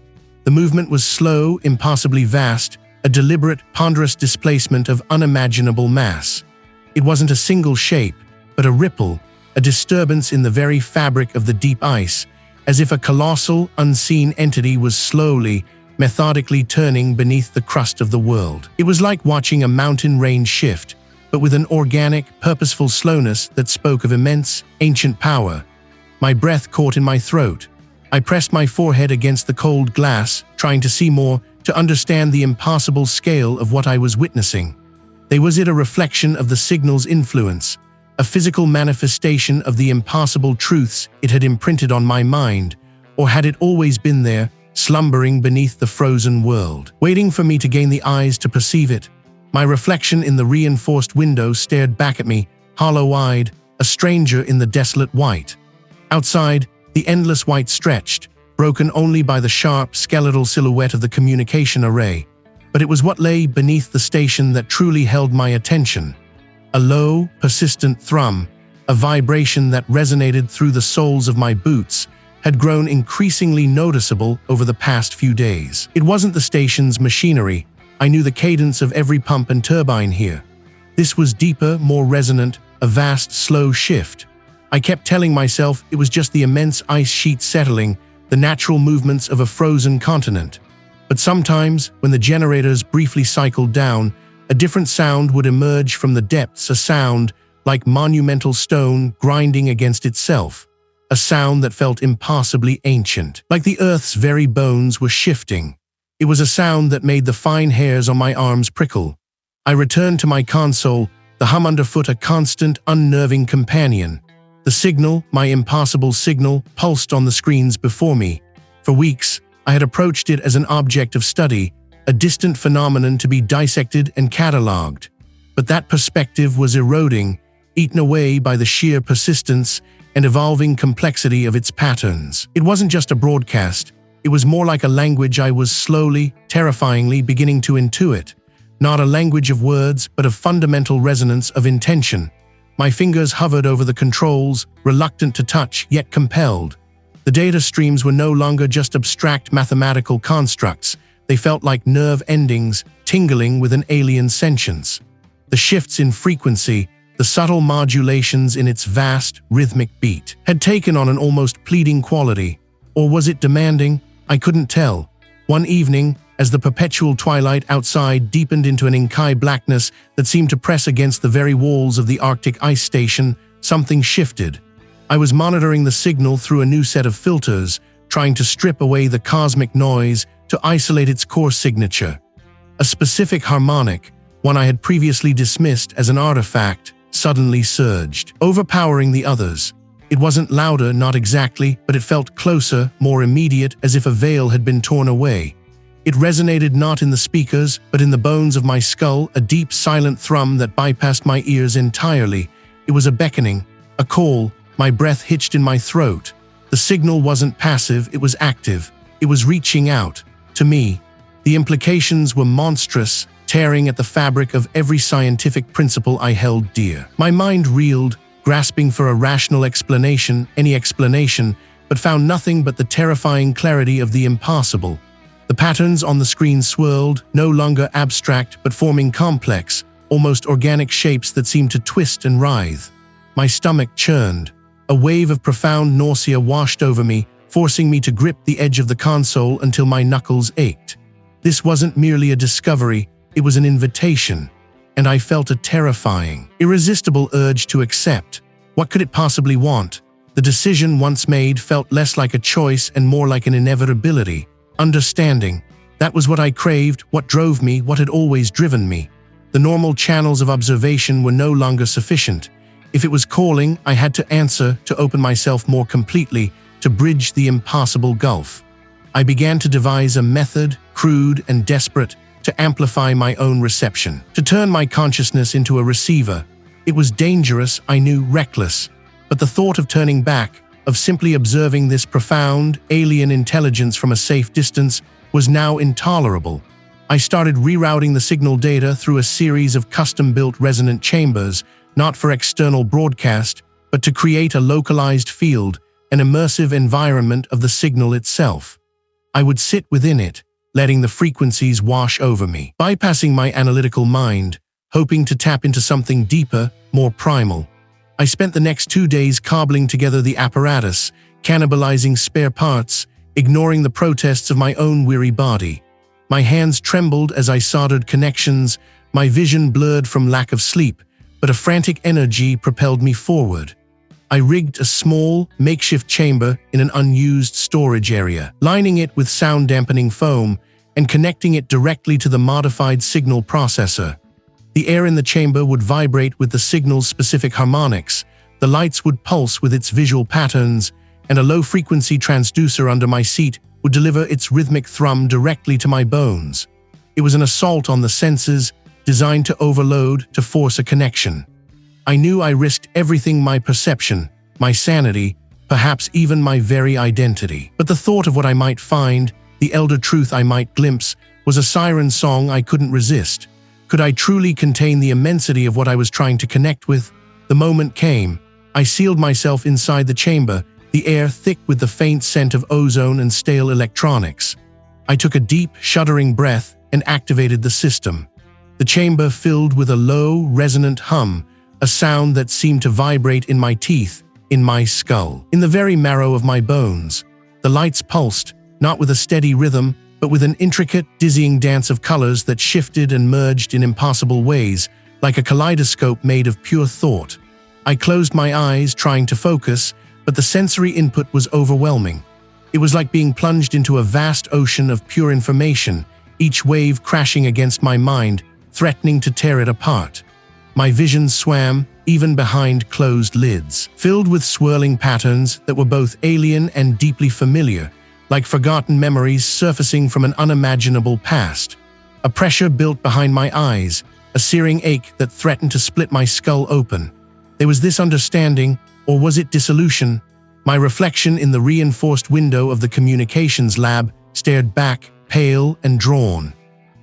The movement was slow, impossibly vast, a deliberate, ponderous displacement of unimaginable mass. It wasn't a single shape, but a ripple, a disturbance in the very fabric of the deep ice, as if a colossal, unseen entity was slowly, methodically turning beneath the crust of the world. It was like watching a mountain range shift, but with an organic, purposeful slowness that spoke of immense, ancient power. My breath caught in my throat. I pressed my forehead against the cold glass, trying to see more, to understand the impassable scale of what I was witnessing. Was it a reflection of the signal's influence, a physical manifestation of the impassable truths it had imprinted on my mind, or had it always been there, slumbering beneath the frozen world, waiting for me to gain the eyes to perceive it? My reflection in the reinforced window stared back at me, hollow-eyed, a stranger in the desolate white. Outside, the endless white stretched, broken only by the sharp, skeletal silhouette of the communication array. But it was what lay beneath the station that truly held my attention. A low, persistent thrum, a vibration that resonated through the soles of my boots, had grown increasingly noticeable over the past few days. It wasn't the station's machinery. I knew the cadence of every pump and turbine here. This was deeper, more resonant, a vast, slow shift. I kept telling myself it was just the immense ice sheet settling, the natural movements of a frozen continent. But sometimes, when the generators briefly cycled down, a different sound would emerge from the depths, a sound like monumental stone grinding against itself. A sound that felt impassably ancient, like the earth's very bones were shifting. It was a sound that made the fine hairs on my arms prickle. I returned to my console, the hum underfoot a constant, unnerving companion. The signal, my impassable signal, pulsed on the screens before me. For weeks, I had approached it as an object of study, a distant phenomenon to be dissected and catalogued. But that perspective was eroding, eaten away by the sheer persistence and evolving complexity of its patterns. It wasn't just a broadcast. It was more like a language I was slowly, terrifyingly beginning to intuit. Not a language of words, but of fundamental resonance of intention. My fingers hovered over the controls, reluctant to touch, yet compelled. The data streams were no longer just abstract mathematical constructs. They felt like nerve endings, tingling with an alien sentience. The shifts in frequency, the subtle modulations in its vast, rhythmic beat, had taken on an almost pleading quality. Or was it demanding? I couldn't tell. One evening, as the perpetual twilight outside deepened into an inky blackness that seemed to press against the very walls of the Arctic ice station, something shifted. I was monitoring the signal through a new set of filters, trying to strip away the cosmic noise to isolate its core signature. A specific harmonic, one I had previously dismissed as an artifact, suddenly surged, overpowering the others. It wasn't louder, not exactly, but it felt closer, more immediate, as if a veil had been torn away. It resonated not in the speakers, but in the bones of my skull, a deep, silent thrum that bypassed my ears entirely. It was a beckoning, a call, my breath hitched in my throat. The signal wasn't passive, it was active. It was reaching out, to me. The implications were monstrous, tearing at the fabric of every scientific principle I held dear. My mind reeled, grasping for a rational explanation, any explanation, but found nothing but the terrifying clarity of the impossible. The patterns on the screen swirled, no longer abstract but forming complex, almost organic shapes that seemed to twist and writhe. My stomach churned. A wave of profound nausea washed over me, forcing me to grip the edge of the console until my knuckles ached. This wasn't merely a discovery, it was an invitation, and I felt a terrifying, irresistible urge to accept. What could it possibly want? The decision once made felt less like a choice and more like an inevitability. Understanding. That was what I craved, what drove me, what had always driven me. The normal channels of observation were no longer sufficient. If it was calling, I had to answer, to open myself more completely, to bridge the impassable gulf. I began to devise a method, crude and desperate, to amplify my own reception, to turn my consciousness into a receiver. It was dangerous, I knew, reckless, but the thought of turning back, of simply observing this profound, alien intelligence from a safe distance, was now intolerable. I started rerouting the signal data through a series of custom-built resonant chambers, not for external broadcast, but to create a localized field, an immersive environment of the signal itself. I would sit within it, letting the frequencies wash over me, bypassing my analytical mind, hoping to tap into something deeper, more primal. I spent the next 2 days cobbling together the apparatus, cannibalizing spare parts, ignoring the protests of my own weary body. My hands trembled as I soldered connections, my vision blurred from lack of sleep, but a frantic energy propelled me forward. I rigged a small, makeshift chamber in an unused storage area, lining it with sound-dampening foam and connecting it directly to the modified signal processor. The air in the chamber would vibrate with the signal's specific harmonics, the lights would pulse with its visual patterns, and a low-frequency transducer under my seat would deliver its rhythmic thrum directly to my bones. It was an assault on the senses, designed to overload, to force a connection. I knew I risked everything: my perception, my sanity, perhaps even my very identity. But the thought of what I might find, the elder truth I might glimpse, was a siren song I couldn't resist. Could I truly contain the immensity of what I was trying to connect with? The moment came. I sealed myself inside the chamber, the air thick with the faint scent of ozone and stale electronics. I took a deep, shuddering breath and activated the system. The chamber filled with a low, resonant hum, a sound that seemed to vibrate in my teeth, in my skull, in the very marrow of my bones. The lights pulsed, not with a steady rhythm, but with an intricate, dizzying dance of colors that shifted and merged in impossible ways, like a kaleidoscope made of pure thought. I closed my eyes, trying to focus, but the sensory input was overwhelming. It was like being plunged into a vast ocean of pure information, each wave crashing against my mind, threatening to tear it apart. My vision swam, even behind closed lids, filled with swirling patterns that were both alien and deeply familiar, like forgotten memories surfacing from an unimaginable past. A pressure built behind my eyes, a searing ache that threatened to split my skull open. There was this understanding, or was it dissolution? My reflection in the reinforced window of the communications lab stared back, pale and drawn.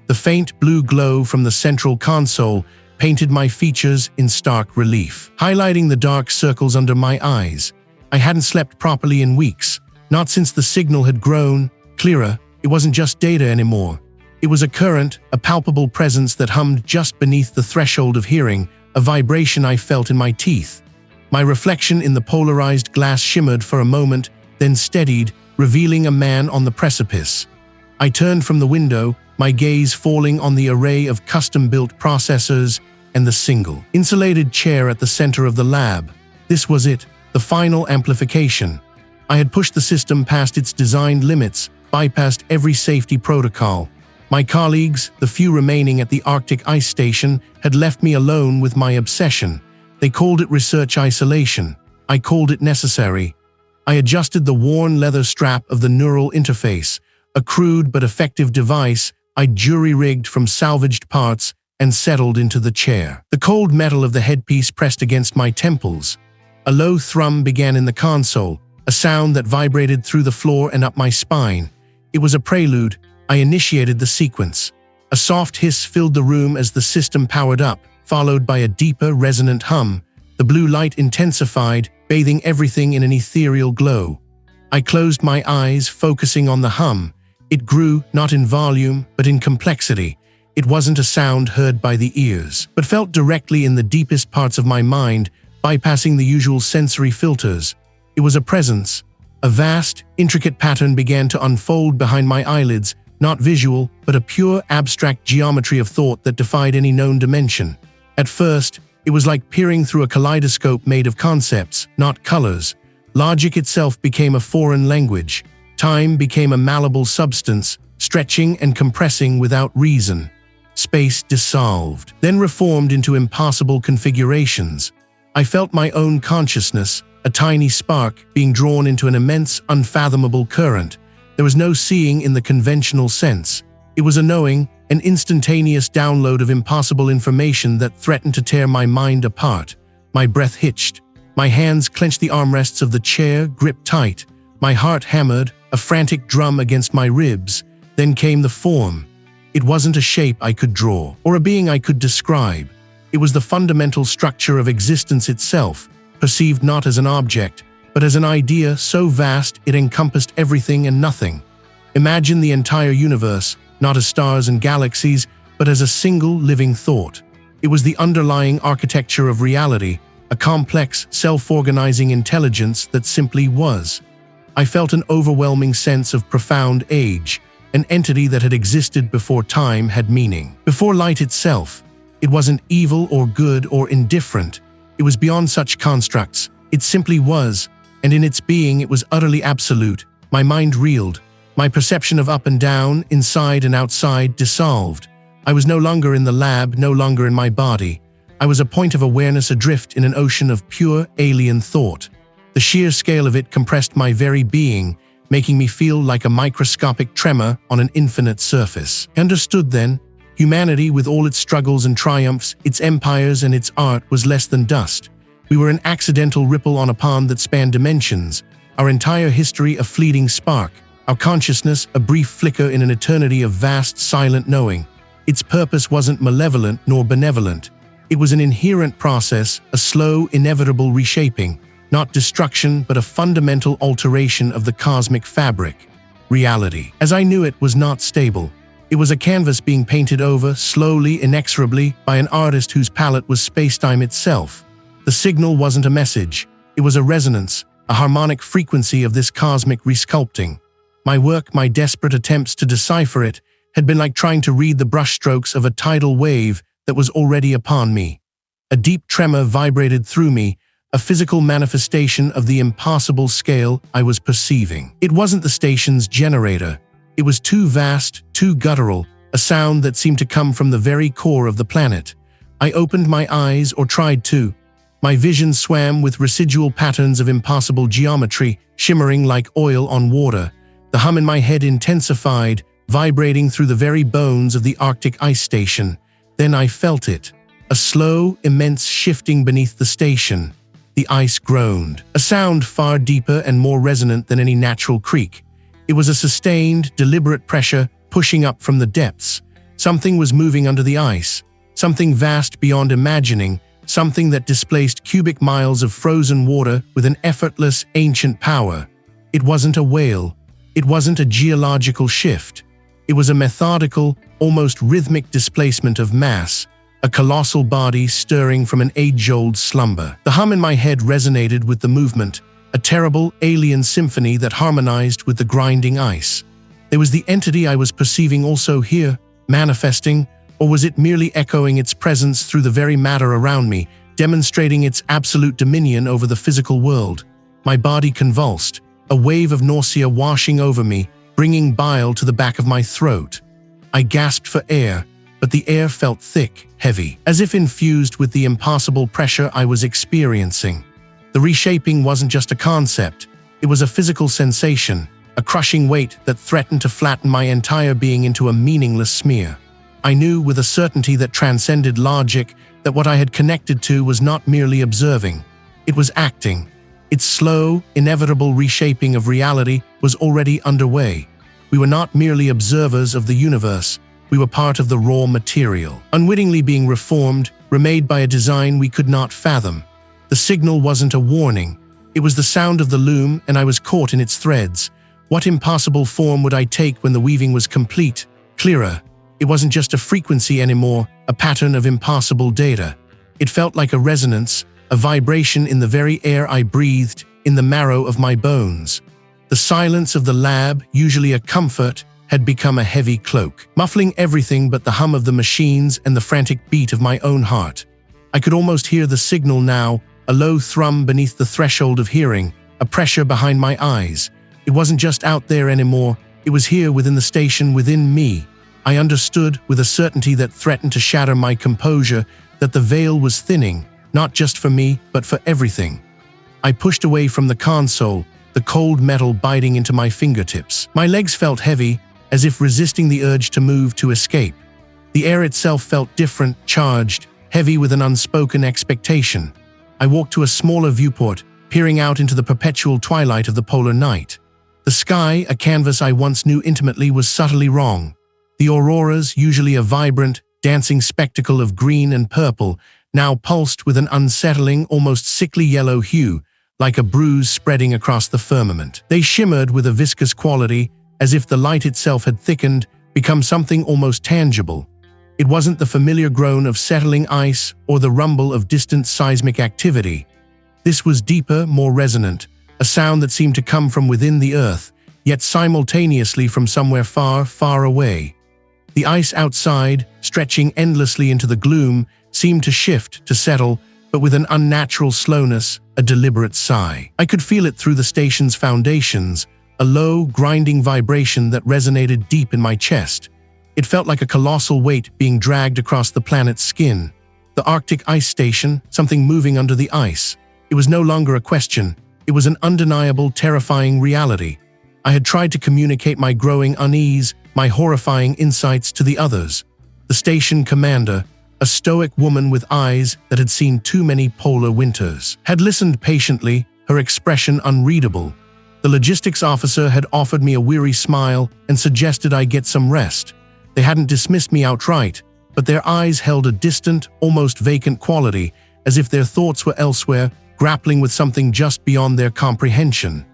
The faint blue glow from the central console painted my features in stark relief, highlighting the dark circles under my eyes. I hadn't slept properly in weeks, not since the signal had grown clearer. It wasn't just data anymore. It was a current, a palpable presence that hummed just beneath the threshold of hearing, a vibration I felt in my teeth. My reflection in the polarized glass shimmered for a moment, then steadied, revealing a man on the precipice. I turned from the window, my gaze falling on the array of custom-built processors and the single, insulated chair at the center of the lab. This was it, the final amplification. I had pushed the system past its designed limits, bypassed every safety protocol. My colleagues, the few remaining at the Arctic ice station, had left me alone with my obsession. They called it research isolation. I called it necessary. I adjusted the worn leather strap of the neural interface, a crude but effective device I'd jury-rigged from salvaged parts, and settled into the chair. The cold metal of the headpiece pressed against my temples. A low thrum began in the console, a sound that vibrated through the floor and up my spine. It was a prelude. I initiated the sequence. A soft hiss filled the room as the system powered up, followed by a deeper, resonant hum. The blue light intensified, bathing everything in an ethereal glow. I closed my eyes, focusing on the hum. It grew, not in volume, but in complexity. It wasn't a sound heard by the ears, but felt directly in the deepest parts of my mind, bypassing the usual sensory filters. It was a presence, A vast, intricate pattern began to unfold behind my eyelids, not visual, but a pure, abstract geometry of thought that defied any known dimension. At first, it was like peering through a kaleidoscope made of concepts, not colors. Logic itself became a foreign language. Time became a malleable substance, stretching and compressing without reason. Space dissolved, then reformed into impassable configurations. I felt my own consciousness, a tiny spark, being drawn into an immense, unfathomable current. There was no seeing in the conventional sense. It was a knowing, an instantaneous download of impossible information that threatened to tear my mind apart. My breath hitched. My hands clenched the armrests of the chair, gripped tight. My heart hammered, a frantic drum against my ribs. Then came the form. It wasn't a shape I could draw, or a being I could describe. It was the fundamental structure of existence itself, perceived not as an object, but as an idea so vast it encompassed everything and nothing. Imagine the entire universe, not as stars and galaxies, but as a single living thought. It was the underlying architecture of reality, a complex, self-organizing intelligence that simply was. I felt an overwhelming sense of profound age, an entity that had existed before time had meaning. Before light itself, it wasn't evil or good or indifferent. It was beyond such constructs. It simply was, and in its being it was utterly absolute. My mind reeled. My perception of up and down, inside and outside, dissolved. I was no longer in the lab, no longer in my body. I was a point of awareness adrift in an ocean of pure, alien thought. The sheer scale of it compressed my very being, making me feel like a microscopic tremor on an infinite surface. I understood then, humanity with all its struggles and triumphs, its empires and its art was less than dust. We were an accidental ripple on a pond that spanned dimensions, our entire history a fleeting spark, our consciousness a brief flicker in an eternity of vast, silent knowing. Its purpose wasn't malevolent nor benevolent. It was an inherent process, a slow, inevitable reshaping, not destruction but a fundamental alteration of the cosmic fabric. Reality, as I knew it, was not stable. It was a canvas being painted over, slowly, inexorably, by an artist whose palette was space-time itself. The signal wasn't a message. It was a resonance, a harmonic frequency of this cosmic resculpting. My work, my desperate attempts to decipher it, had been like trying to read the brushstrokes of a tidal wave that was already upon me. A deep tremor vibrated through me, a physical manifestation of the impossible scale I was perceiving. It wasn't the station's generator. It was too vast, too guttural, a sound that seemed to come from the very core of the planet. I opened my eyes, or tried to. My vision swam with residual patterns of impossible geometry, shimmering like oil on water. The hum in my head intensified, vibrating through the very bones of the Arctic ice station. Then I felt it. A slow, immense shifting beneath the station. The ice groaned, a sound far deeper and more resonant than any natural creak. It was a sustained, deliberate pressure pushing up from the depths. Something was moving under the ice, something vast beyond imagining, something that displaced cubic miles of frozen water with an effortless, ancient power. It wasn't a whale. It wasn't a geological shift. It was a methodical, almost rhythmic displacement of mass, a colossal body stirring from an age-old slumber. The hum in my head resonated with the movement, a terrible, alien symphony that harmonized with the grinding ice. There was the entity I was perceiving also here, manifesting, or was it merely echoing its presence through the very matter around me, demonstrating its absolute dominion over the physical world? My body convulsed, a wave of nausea washing over me, bringing bile to the back of my throat. I gasped for air, but the air felt thick, heavy, as if infused with the impossible pressure I was experiencing. The reshaping wasn't just a concept, it was a physical sensation, a crushing weight that threatened to flatten my entire being into a meaningless smear. I knew with a certainty that transcended logic that what I had connected to was not merely observing, it was acting. Its slow, inevitable reshaping of reality was already underway. We were not merely observers of the universe, we were part of the raw material, unwittingly being reformed, remade by a design we could not fathom. The signal wasn't a warning. It was the sound of the loom, and I was caught in its threads. What impossible form would I take when the weaving was complete, clearer? It wasn't just a frequency anymore, a pattern of impossible data. It felt like a resonance, a vibration in the very air I breathed, in the marrow of my bones. The silence of the lab, usually a comfort, had become a heavy cloak, muffling everything but the hum of the machines and the frantic beat of my own heart. I could almost hear the signal now, a low thrum beneath the threshold of hearing, a pressure behind my eyes. It wasn't just out there anymore, it was here within the station, within me. I understood, with a certainty that threatened to shatter my composure, that the veil was thinning, not just for me, but for everything. I pushed away from the console, the cold metal biting into my fingertips. My legs felt heavy, as if resisting the urge to move, to escape. The air itself felt different, charged, heavy with an unspoken expectation. I walked to a smaller viewport, peering out into the perpetual twilight of the polar night. The sky, a canvas I once knew intimately, was subtly wrong. The auroras, usually a vibrant, dancing spectacle of green and purple, now pulsed with an unsettling, almost sickly yellow hue, like a bruise spreading across the firmament. They shimmered with a viscous quality, as if the light itself had thickened, become something almost tangible. It wasn't the familiar groan of settling ice or the rumble of distant seismic activity. This was deeper, more resonant, a sound that seemed to come from within the earth, yet simultaneously from somewhere far, far away. The ice outside, stretching endlessly into the gloom, seemed to shift, to settle, but with an unnatural slowness, a deliberate sigh. I could feel it through the station's foundations, a low, grinding vibration that resonated deep in my chest. It felt like a colossal weight being dragged across the planet's skin. The Arctic ice station, something moving under the ice. It was no longer a question. It was an undeniable, terrifying reality. I had tried to communicate my growing unease, my horrifying insights to the others. The station commander, a stoic woman with eyes that had seen too many polar winters, had listened patiently, her expression unreadable. The logistics officer had offered me a weary smile and suggested I get some rest. They hadn't dismissed me outright, but their eyes held a distant, almost vacant quality, as if their thoughts were elsewhere, grappling with something just beyond their comprehension.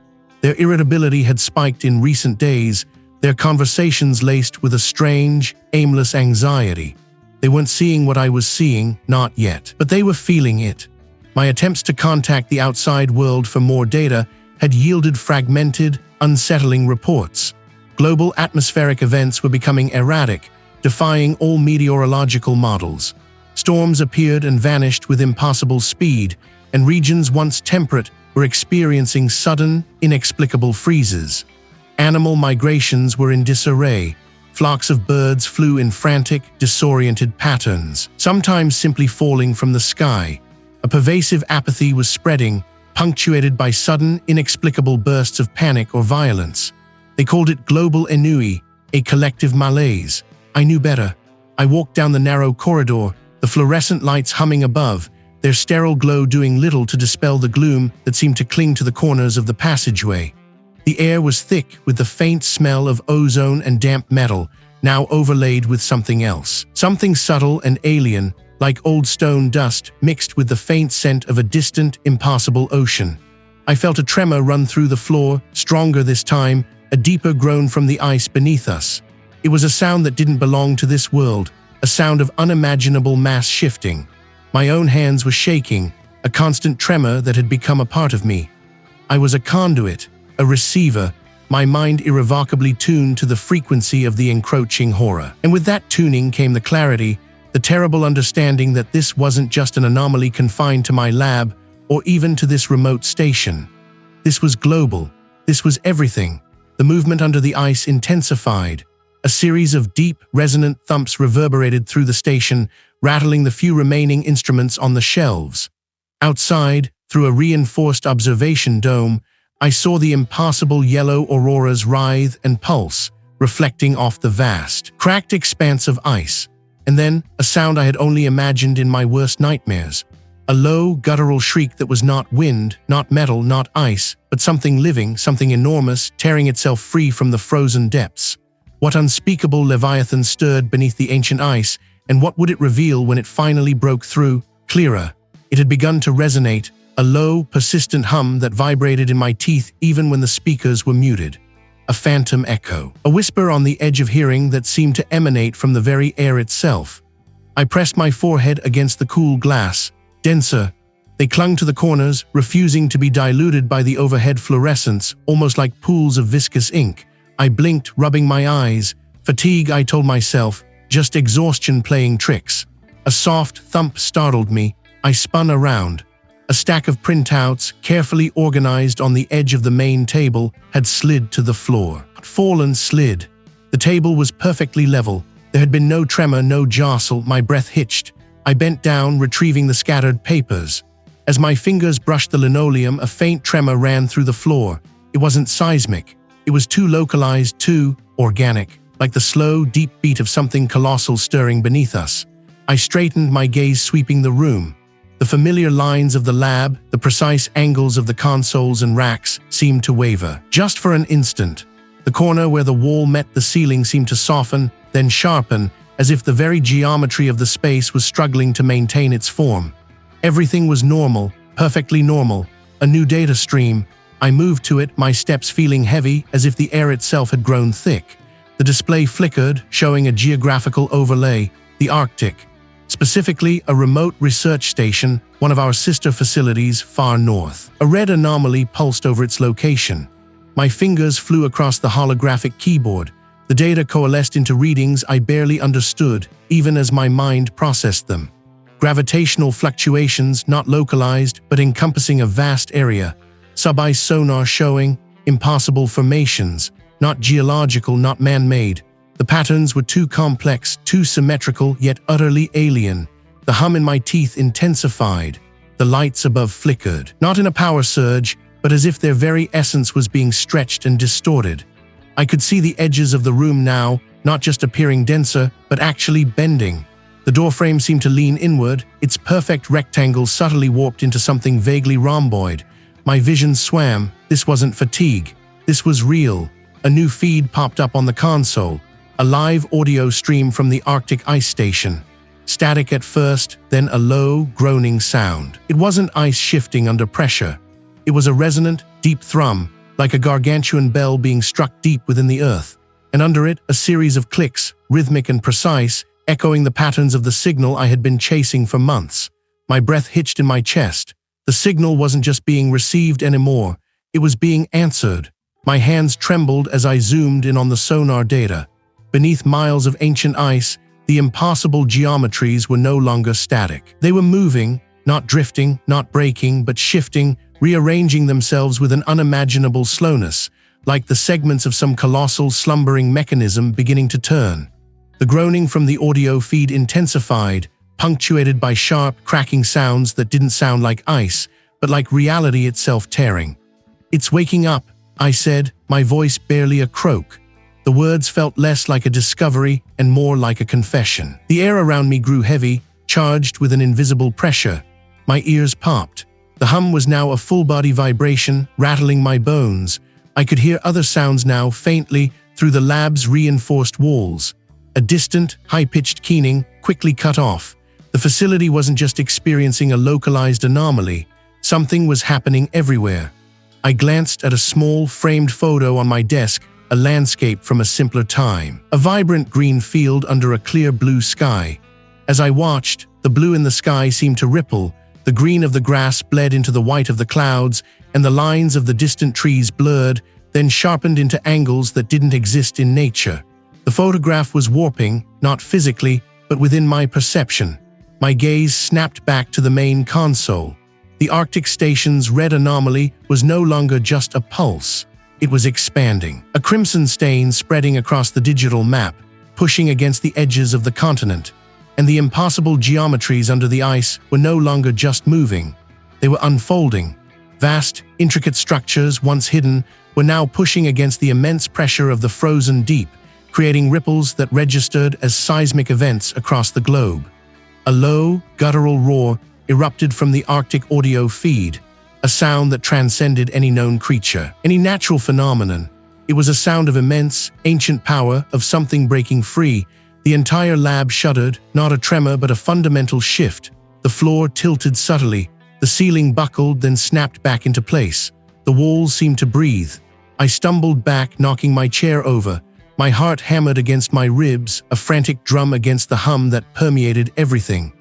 Their irritability had spiked in recent days, their conversations laced with a strange, aimless anxiety. They weren't seeing what I was seeing, not yet, but they were feeling it. My attempts to contact the outside world for more data had yielded fragmented, unsettling reports. Global atmospheric events were becoming erratic, defying all meteorological models. Storms appeared and vanished with impossible speed, and regions once temperate were experiencing sudden, inexplicable freezes. Animal migrations were in disarray. Flocks of birds flew in frantic, disoriented patterns, sometimes simply falling from the sky. A pervasive apathy was spreading, punctuated by sudden, inexplicable bursts of panic or violence. They called it global ennui, a collective malaise. I knew better. I walked down the narrow corridor, the fluorescent lights humming above, their sterile glow doing little to dispel the gloom that seemed to cling to the corners of the passageway. The air was thick with the faint smell of ozone and damp metal, now overlaid with something else. Something subtle and alien, like old stone dust mixed with the faint scent of a distant, impassable ocean. I felt a tremor run through the floor, stronger this time, a deeper groan from the ice beneath us. It was a sound that didn't belong to this world, a sound of unimaginable mass shifting. My own hands were shaking, a constant tremor that had become a part of me. I was a conduit, a receiver, my mind irrevocably tuned to the frequency of the encroaching horror. And with that tuning came the clarity, the terrible understanding that this wasn't just an anomaly confined to my lab or even to this remote station. This was global. This was everything. The movement under the ice intensified. A series of deep, resonant thumps reverberated through the station, rattling the few remaining instruments on the shelves. Outside, through a reinforced observation dome, I saw the impassable yellow auroras writhe and pulse, reflecting off the vast, cracked expanse of ice. And then, a sound I had only imagined in my worst nightmares. A low, guttural shriek that was not wind, not metal, not ice, but something living, something enormous, tearing itself free from the frozen depths. What unspeakable leviathan stirred beneath the ancient ice, and what would it reveal when it finally broke through, clearer? It had begun to resonate, a low, persistent hum that vibrated in my teeth even when the speakers were muted. A phantom echo, a whisper on the edge of hearing that seemed to emanate from the very air itself. I pressed my forehead against the cool glass, denser, They clung to the corners, refusing to be diluted by the overhead fluorescence, almost like pools of viscous ink. I blinked, rubbing my eyes. Fatigue, I told myself, just exhaustion playing tricks. A soft thump startled me. I spun around. A stack of printouts, carefully organized on the edge of the main table, had slid to the floor. Fallen slid. The table was perfectly level. There had been no tremor, no jostle. My breath hitched. I bent down, retrieving the scattered papers. As my fingers brushed the linoleum, a faint tremor ran through the floor. It wasn't seismic. It was too localized, too organic, like the slow, deep beat of something colossal stirring beneath us. I straightened, my gaze sweeping the room. The familiar lines of the lab, the precise angles of the consoles and racks, seemed to waver. Just for an instant. The corner where the wall met the ceiling seemed to soften, then sharpen, as if the very geometry of the space was struggling to maintain its form. Everything was normal, perfectly normal. A new data stream. I moved to it, my steps feeling heavy, as if the air itself had grown thick. The display flickered, showing a geographical overlay, the Arctic. Specifically, a remote research station, one of our sister facilities far north. A red anomaly pulsed over its location. My fingers flew across the holographic keyboard. The data coalesced into readings I barely understood, even as my mind processed them. Gravitational fluctuations, not localized, but encompassing a vast area. Sub-ice sonar showing impossible formations, not geological, not man-made. The patterns were too complex, too symmetrical, yet utterly alien. The hum in my teeth intensified. The lights above flickered, not in a power surge, but as if their very essence was being stretched and distorted. I could see the edges of the room now, not just appearing denser, but actually bending. The doorframe seemed to lean inward, its perfect rectangle subtly warped into something vaguely rhomboid. My vision swam. This wasn't fatigue. This was real. A new feed popped up on the console. A live audio stream from the Arctic ice station. Static at first, then a low, groaning sound. It wasn't ice shifting under pressure. It was a resonant, deep thrum, like a gargantuan bell being struck deep within the earth. And under it, a series of clicks, rhythmic and precise, echoing the patterns of the signal I had been chasing for months. My breath hitched in my chest. The signal wasn't just being received anymore. It was being answered. My hands trembled as I zoomed in on the sonar data. Beneath miles of ancient ice, the impossible geometries were no longer static. They were moving, not drifting, not breaking, but shifting, rearranging themselves with an unimaginable slowness, like the segments of some colossal slumbering mechanism beginning to turn. The groaning from the audio feed intensified, punctuated by sharp, cracking sounds that didn't sound like ice, but like reality itself tearing. "It's waking up," I said, my voice barely a croak. The words felt less like a discovery and more like a confession. The air around me grew heavy, charged with an invisible pressure. My ears popped. The hum was now a full-body vibration, rattling my bones. I could hear other sounds now, faintly, through the lab's reinforced walls. A distant, high-pitched keening, quickly cut off. The facility wasn't just experiencing a localized anomaly. Something was happening everywhere. I glanced at a small, framed photo on my desk, a landscape from a simpler time. A vibrant green field under a clear blue sky. As I watched, the blue in the sky seemed to ripple. The green of the grass bled into the white of the clouds, and the lines of the distant trees blurred, then sharpened into angles that didn't exist in nature. The photograph was warping, not physically, but within my perception. My gaze snapped back to the main console. The Arctic station's red anomaly was no longer just a pulse. It was expanding. A crimson stain spreading across the digital map, pushing against the edges of the continent. And the impossible geometries under the ice were no longer just moving. They were unfolding. Vast, intricate structures, once hidden, were now pushing against the immense pressure of the frozen deep, creating ripples that registered as seismic events across the globe. A low, guttural roar erupted from the Arctic audio feed, a sound that transcended any known creature, any natural phenomenon. It was a sound of immense, ancient power, of something breaking free. The entire lab shuddered, not a tremor but a fundamental shift. The floor tilted subtly, the ceiling buckled, then snapped back into place. The walls seemed to breathe. I stumbled back, knocking my chair over. My heart hammered against my ribs, a frantic drum against the hum that permeated everything.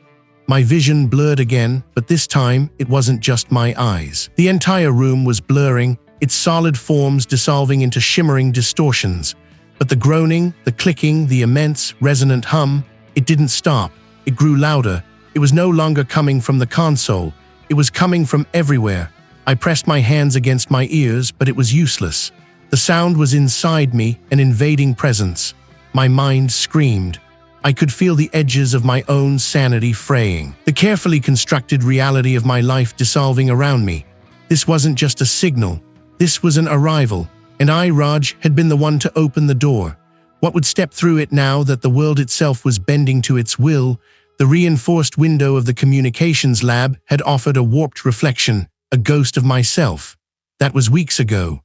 My vision blurred again, but this time it wasn't just my eyes. The entire room was blurring, its solid forms dissolving into shimmering distortions. But the groaning, the clicking, the immense, resonant hum, it didn't stop. It grew louder. It was no longer coming from the console. It was coming from everywhere. I pressed my hands against my ears, but it was useless. The sound was inside me, an invading presence. My mind screamed. I could feel the edges of my own sanity fraying, the carefully constructed reality of my life dissolving around me. This wasn't just a signal. This was an arrival, and I, Raj, had been the one to open the door. What would step through it now that the world itself was bending to its will? The reinforced window of the communications lab had offered a warped reflection, a ghost of myself. That was weeks ago.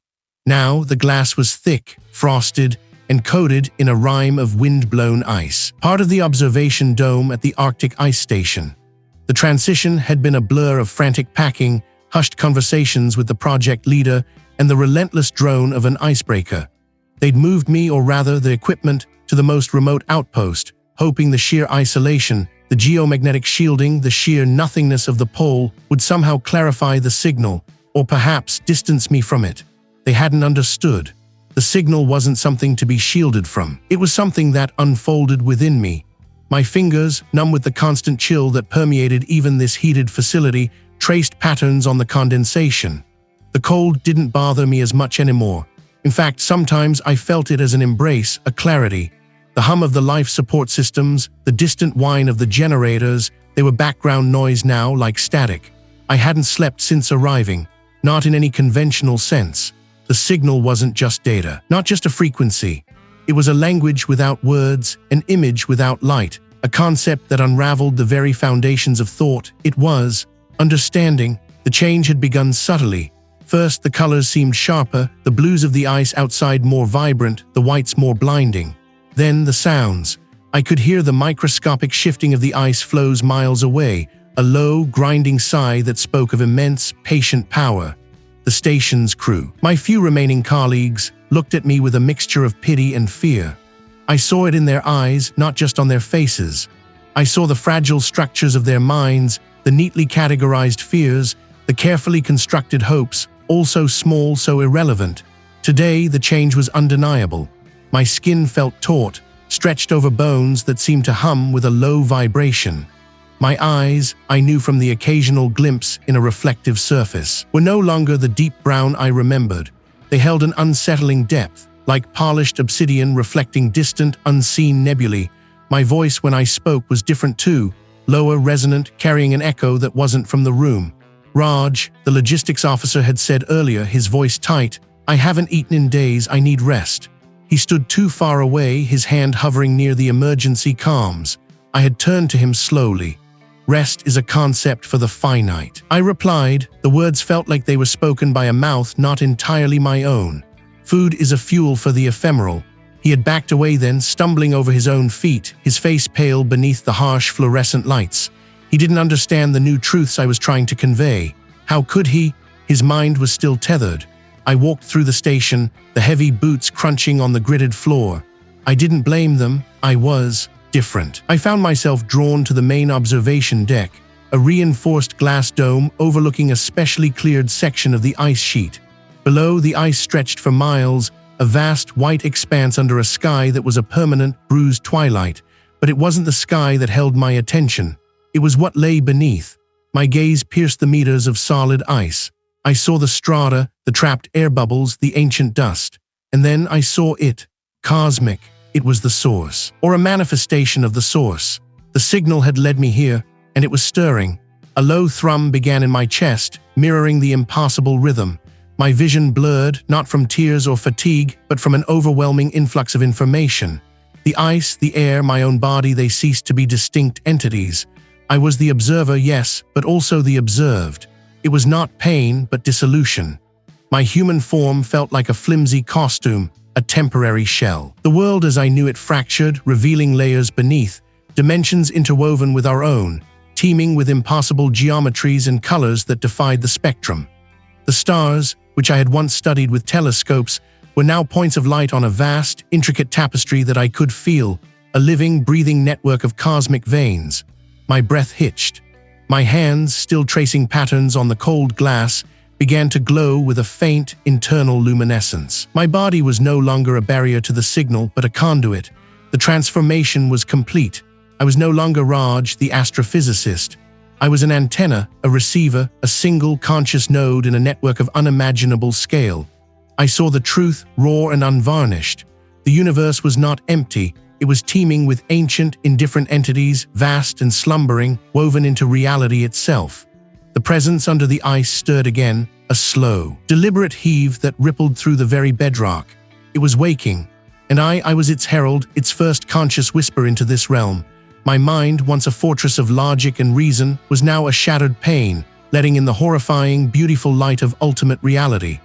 Now the glass was thick, frosted, and coated in a rime of wind-blown ice, part of the observation dome at the Arctic ice station. The transition had been a blur of frantic packing, hushed conversations with the project leader, and the relentless drone of an icebreaker. They'd moved me, or rather the equipment, to the most remote outpost, hoping the sheer isolation, the geomagnetic shielding, the sheer nothingness of the pole would somehow clarify the signal, or perhaps distance me from it. They hadn't understood. The signal wasn't something to be shielded from. It was something that unfolded within me. My fingers, numb with the constant chill that permeated even this heated facility, traced patterns on the condensation. The cold didn't bother me as much anymore. In fact, sometimes I felt it as an embrace, a clarity. The hum of the life support systems, the distant whine of the generators, they were background noise now, like static. I hadn't slept since arriving, not in any conventional sense. The signal wasn't just data, not just a frequency. It was a language without words, an image without light, a concept that unraveled the very foundations of thought. It was understanding. The change had begun subtly. First, the colors seemed sharper, the blues of the ice outside more vibrant, the whites more blinding. Then the sounds. I could hear the microscopic shifting of the ice floes miles away, a low, grinding sigh that spoke of immense, patient power. The station's crew, my few remaining colleagues, looked at me with a mixture of pity and fear. I saw it in their eyes, not just on their faces. I saw the fragile structures of their minds, the neatly categorized fears, the carefully constructed hopes, all so small, so irrelevant. Today, the change was undeniable. My skin felt taut, stretched over bones that seemed to hum with a low vibration. My eyes, I knew from the occasional glimpse in a reflective surface, were no longer the deep brown I remembered. They held an unsettling depth, like polished obsidian reflecting distant, unseen nebulae. My voice when I spoke was different too, lower, resonant, carrying an echo that wasn't from the room. Raj, the logistics officer, had said earlier, his voice tight, "I haven't eaten in days, I need rest." He stood too far away, his hand hovering near the emergency comms. I had turned to him slowly. "Rest is a concept for the finite," I replied. The words felt like they were spoken by a mouth not entirely my own. "Food is a fuel for the ephemeral." He had backed away then, stumbling over his own feet, his face pale beneath the harsh fluorescent lights. He didn't understand the new truths I was trying to convey. How could he? His mind was still tethered. I walked through the station, the heavy boots crunching on the gridded floor. I didn't blame them. I was different. I found myself drawn to the main observation deck, a reinforced glass dome overlooking a specially cleared section of the ice sheet. Below, the ice stretched for miles, a vast white expanse under a sky that was a permanent, bruised twilight. But it wasn't the sky that held my attention. It was what lay beneath. My gaze pierced the meters of solid ice. I saw the strata, the trapped air bubbles, the ancient dust. And then I saw it. Cosmic. It was the source, or a manifestation of the source. The signal had led me here, and it was stirring. A low thrum began in my chest, mirroring the impossible rhythm. My vision blurred, not from tears or fatigue, but from an overwhelming influx of information. The ice, the air, my own body, they ceased to be distinct entities. I was the observer, yes, but also the observed. It was not pain, but dissolution. My human form felt like a flimsy costume, a temporary shell. The world as I knew it fractured, revealing layers beneath, dimensions interwoven with our own, teeming with impossible geometries and colors that defied the spectrum. The stars, which I had once studied with telescopes, were now points of light on a vast, intricate tapestry that I could feel, a living, breathing network of cosmic veins. My breath hitched. My hands, still tracing patterns on the cold glass, began to glow with a faint, internal luminescence. My body was no longer a barrier to the signal, but a conduit. The transformation was complete. I was no longer Raj, the astrophysicist. I was an antenna, a receiver, a single conscious node in a network of unimaginable scale. I saw the truth, raw and unvarnished. The universe was not empty. It was teeming with ancient, indifferent entities, vast and slumbering, woven into reality itself. The presence under the ice stirred again, a slow, deliberate heave that rippled through the very bedrock. It was waking, and I was its herald, its first conscious whisper into this realm. My mind, once a fortress of logic and reason, was now a shattered pane, letting in the horrifying, beautiful light of ultimate reality.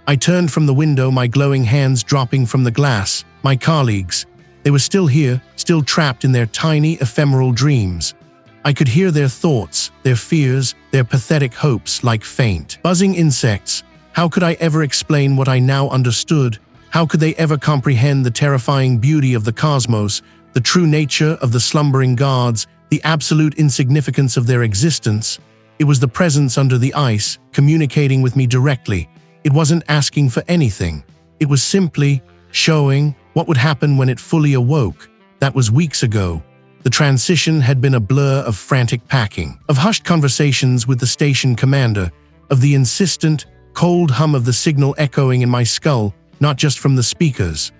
I turned from the window, my glowing hands dropping from the glass. My colleagues, they were still here, still trapped in their tiny, ephemeral dreams. I could hear their thoughts, their fears, their pathetic hopes like faint, buzzing insects. How could I ever explain what I now understood? How could they ever comprehend the terrifying beauty of the cosmos, the true nature of the slumbering gods, the absolute insignificance of their existence? It was the presence under the ice, communicating with me directly. It wasn't asking for anything. It was simply showing what would happen when it fully awoke. That was weeks ago. The transition had been a blur of frantic packing, of hushed conversations with the station commander, of the insistent, cold hum of the signal echoing in my skull, not just from the speakers.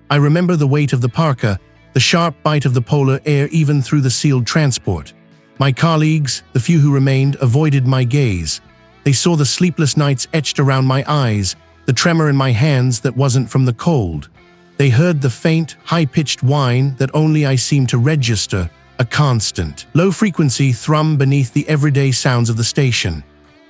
I remember the weight of the parka, the sharp bite of the polar air even through the sealed transport. My colleagues, the few who remained, avoided my gaze. They saw the sleepless nights etched around my eyes, the tremor in my hands that wasn't from the cold. They heard the faint, high-pitched whine that only I seemed to register, a constant, low-frequency thrum beneath the everyday sounds of the station.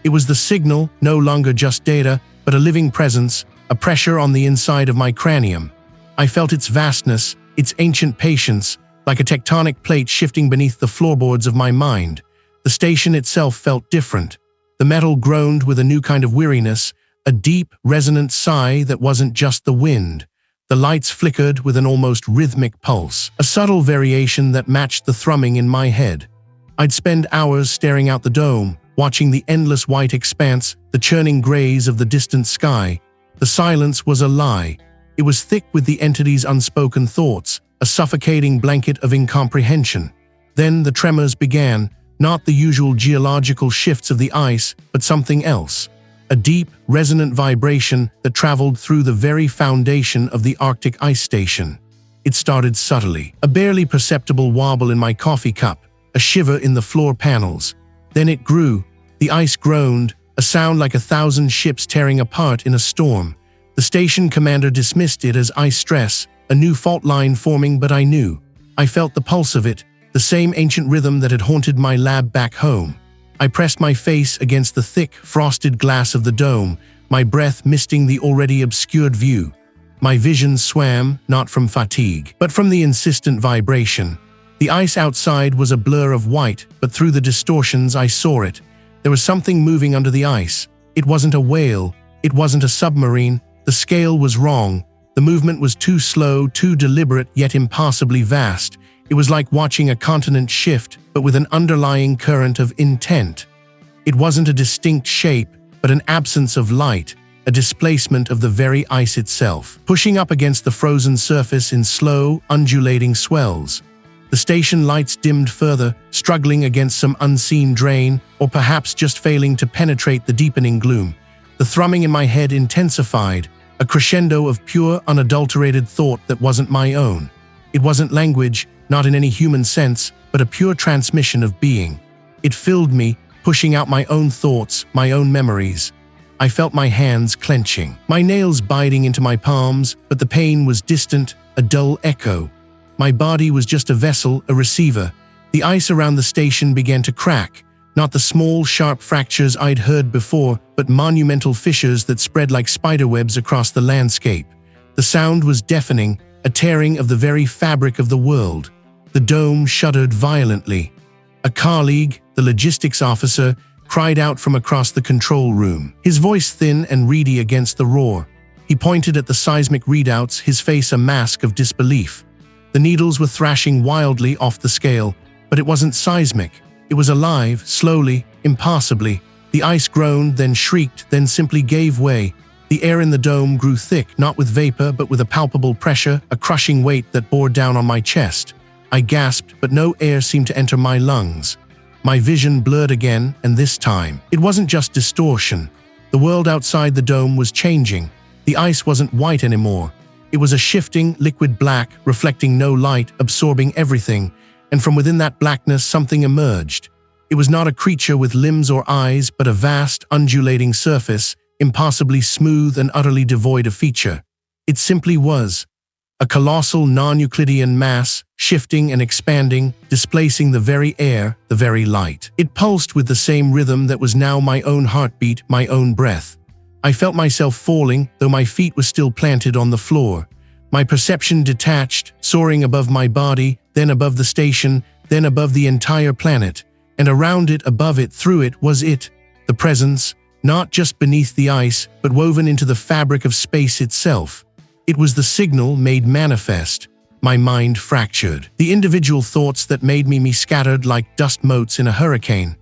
It was the signal, no longer just data, but a living presence, a pressure on the inside of my cranium. I felt its vastness, its ancient patience, like a tectonic plate shifting beneath the floorboards of my mind. The station itself felt different. The metal groaned with a new kind of weariness, a deep, resonant sigh that wasn't just the wind. The lights flickered with an almost rhythmic pulse, a subtle variation that matched the thrumming in my head. I'd spend hours staring out the dome, watching the endless white expanse, the churning grays of the distant sky. The silence was a lie. It was thick with the entity's unspoken thoughts, a suffocating blanket of incomprehension. Then the tremors began, not the usual geological shifts of the ice, but something else. A deep, resonant vibration that traveled through the very foundation of the Arctic ice station. It started subtly, a barely perceptible wobble in my coffee cup, a shiver in the floor panels. Then it grew. The ice groaned, a sound like 1,000 ships tearing apart in a storm. The station commander dismissed it as ice stress, a new fault line forming, but I knew. I felt the pulse of it, the same ancient rhythm that had haunted my lab back home. I pressed my face against the thick, frosted glass of the dome, my breath misting the already obscured view. My vision swam, not from fatigue, but from the insistent vibration. The ice outside was a blur of white, but through the distortions I saw it. There was something moving under the ice. It wasn't a whale. It wasn't a submarine. The scale was wrong. The movement was too slow, too deliberate, yet impossibly vast. It was like watching a continent shift, but with an underlying current of intent. It wasn't a distinct shape, but an absence of light, a displacement of the very ice itself, pushing up against the frozen surface in slow, undulating swells. The station lights dimmed further, struggling against some unseen drain, or perhaps just failing to penetrate the deepening gloom. The thrumming in my head intensified, a crescendo of pure, unadulterated thought that wasn't my own. It wasn't language, not in any human sense, but a pure transmission of being. It filled me, pushing out my own thoughts, my own memories. I felt my hands clenching, my nails biting into my palms, but the pain was distant, a dull echo. My body was just a vessel, a receiver. The ice around the station began to crack, not the small, sharp fractures I'd heard before, but monumental fissures that spread like spiderwebs across the landscape. The sound was deafening, a tearing of the very fabric of the world. The dome shuddered violently. A colleague, the logistics officer, cried out from across the control room, his voice thin and reedy against the roar. He pointed at the seismic readouts, his face a mask of disbelief. The needles were thrashing wildly off the scale, but it wasn't seismic. It was alive, slowly, impassibly. The ice groaned, then shrieked, then simply gave way. The air in the dome grew thick, not with vapor, but with a palpable pressure, a crushing weight that bore down on my chest. I gasped, but no air seemed to enter my lungs. My vision blurred again, and this time, it wasn't just distortion. The world outside the dome was changing. The ice wasn't white anymore. It was a shifting, liquid black, reflecting no light, absorbing everything, and from within that blackness something emerged. It was not a creature with limbs or eyes, but a vast, undulating surface, impossibly smooth and utterly devoid of feature. It simply was. A colossal non-Euclidean mass, shifting and expanding, displacing the very air, the very light. It pulsed with the same rhythm that was now my own heartbeat, my own breath. I felt myself falling, though my feet were still planted on the floor. My perception detached, soaring above my body, then above the station, then above the entire planet. And around it, above it, through it, was it, the presence, not just beneath the ice, but woven into the fabric of space itself. It was the signal made manifest. My mind fractured. The individual thoughts that made me scattered like dust motes in a hurricane.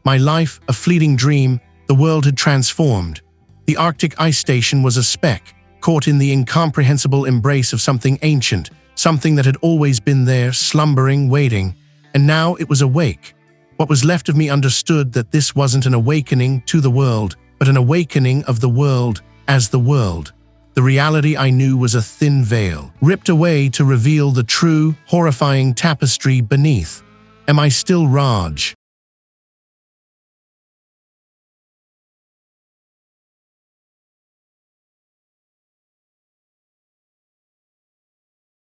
My life, a fleeting dream, the world had transformed. The Arctic ice station was a speck, caught in the incomprehensible embrace of something ancient, something that had always been there, slumbering, waiting. And now it was awake. What was left of me understood that this wasn't an awakening to the world, but an awakening of the world as the world. The reality I knew was a thin veil, ripped away to reveal the true, horrifying tapestry beneath. Am I still Raj?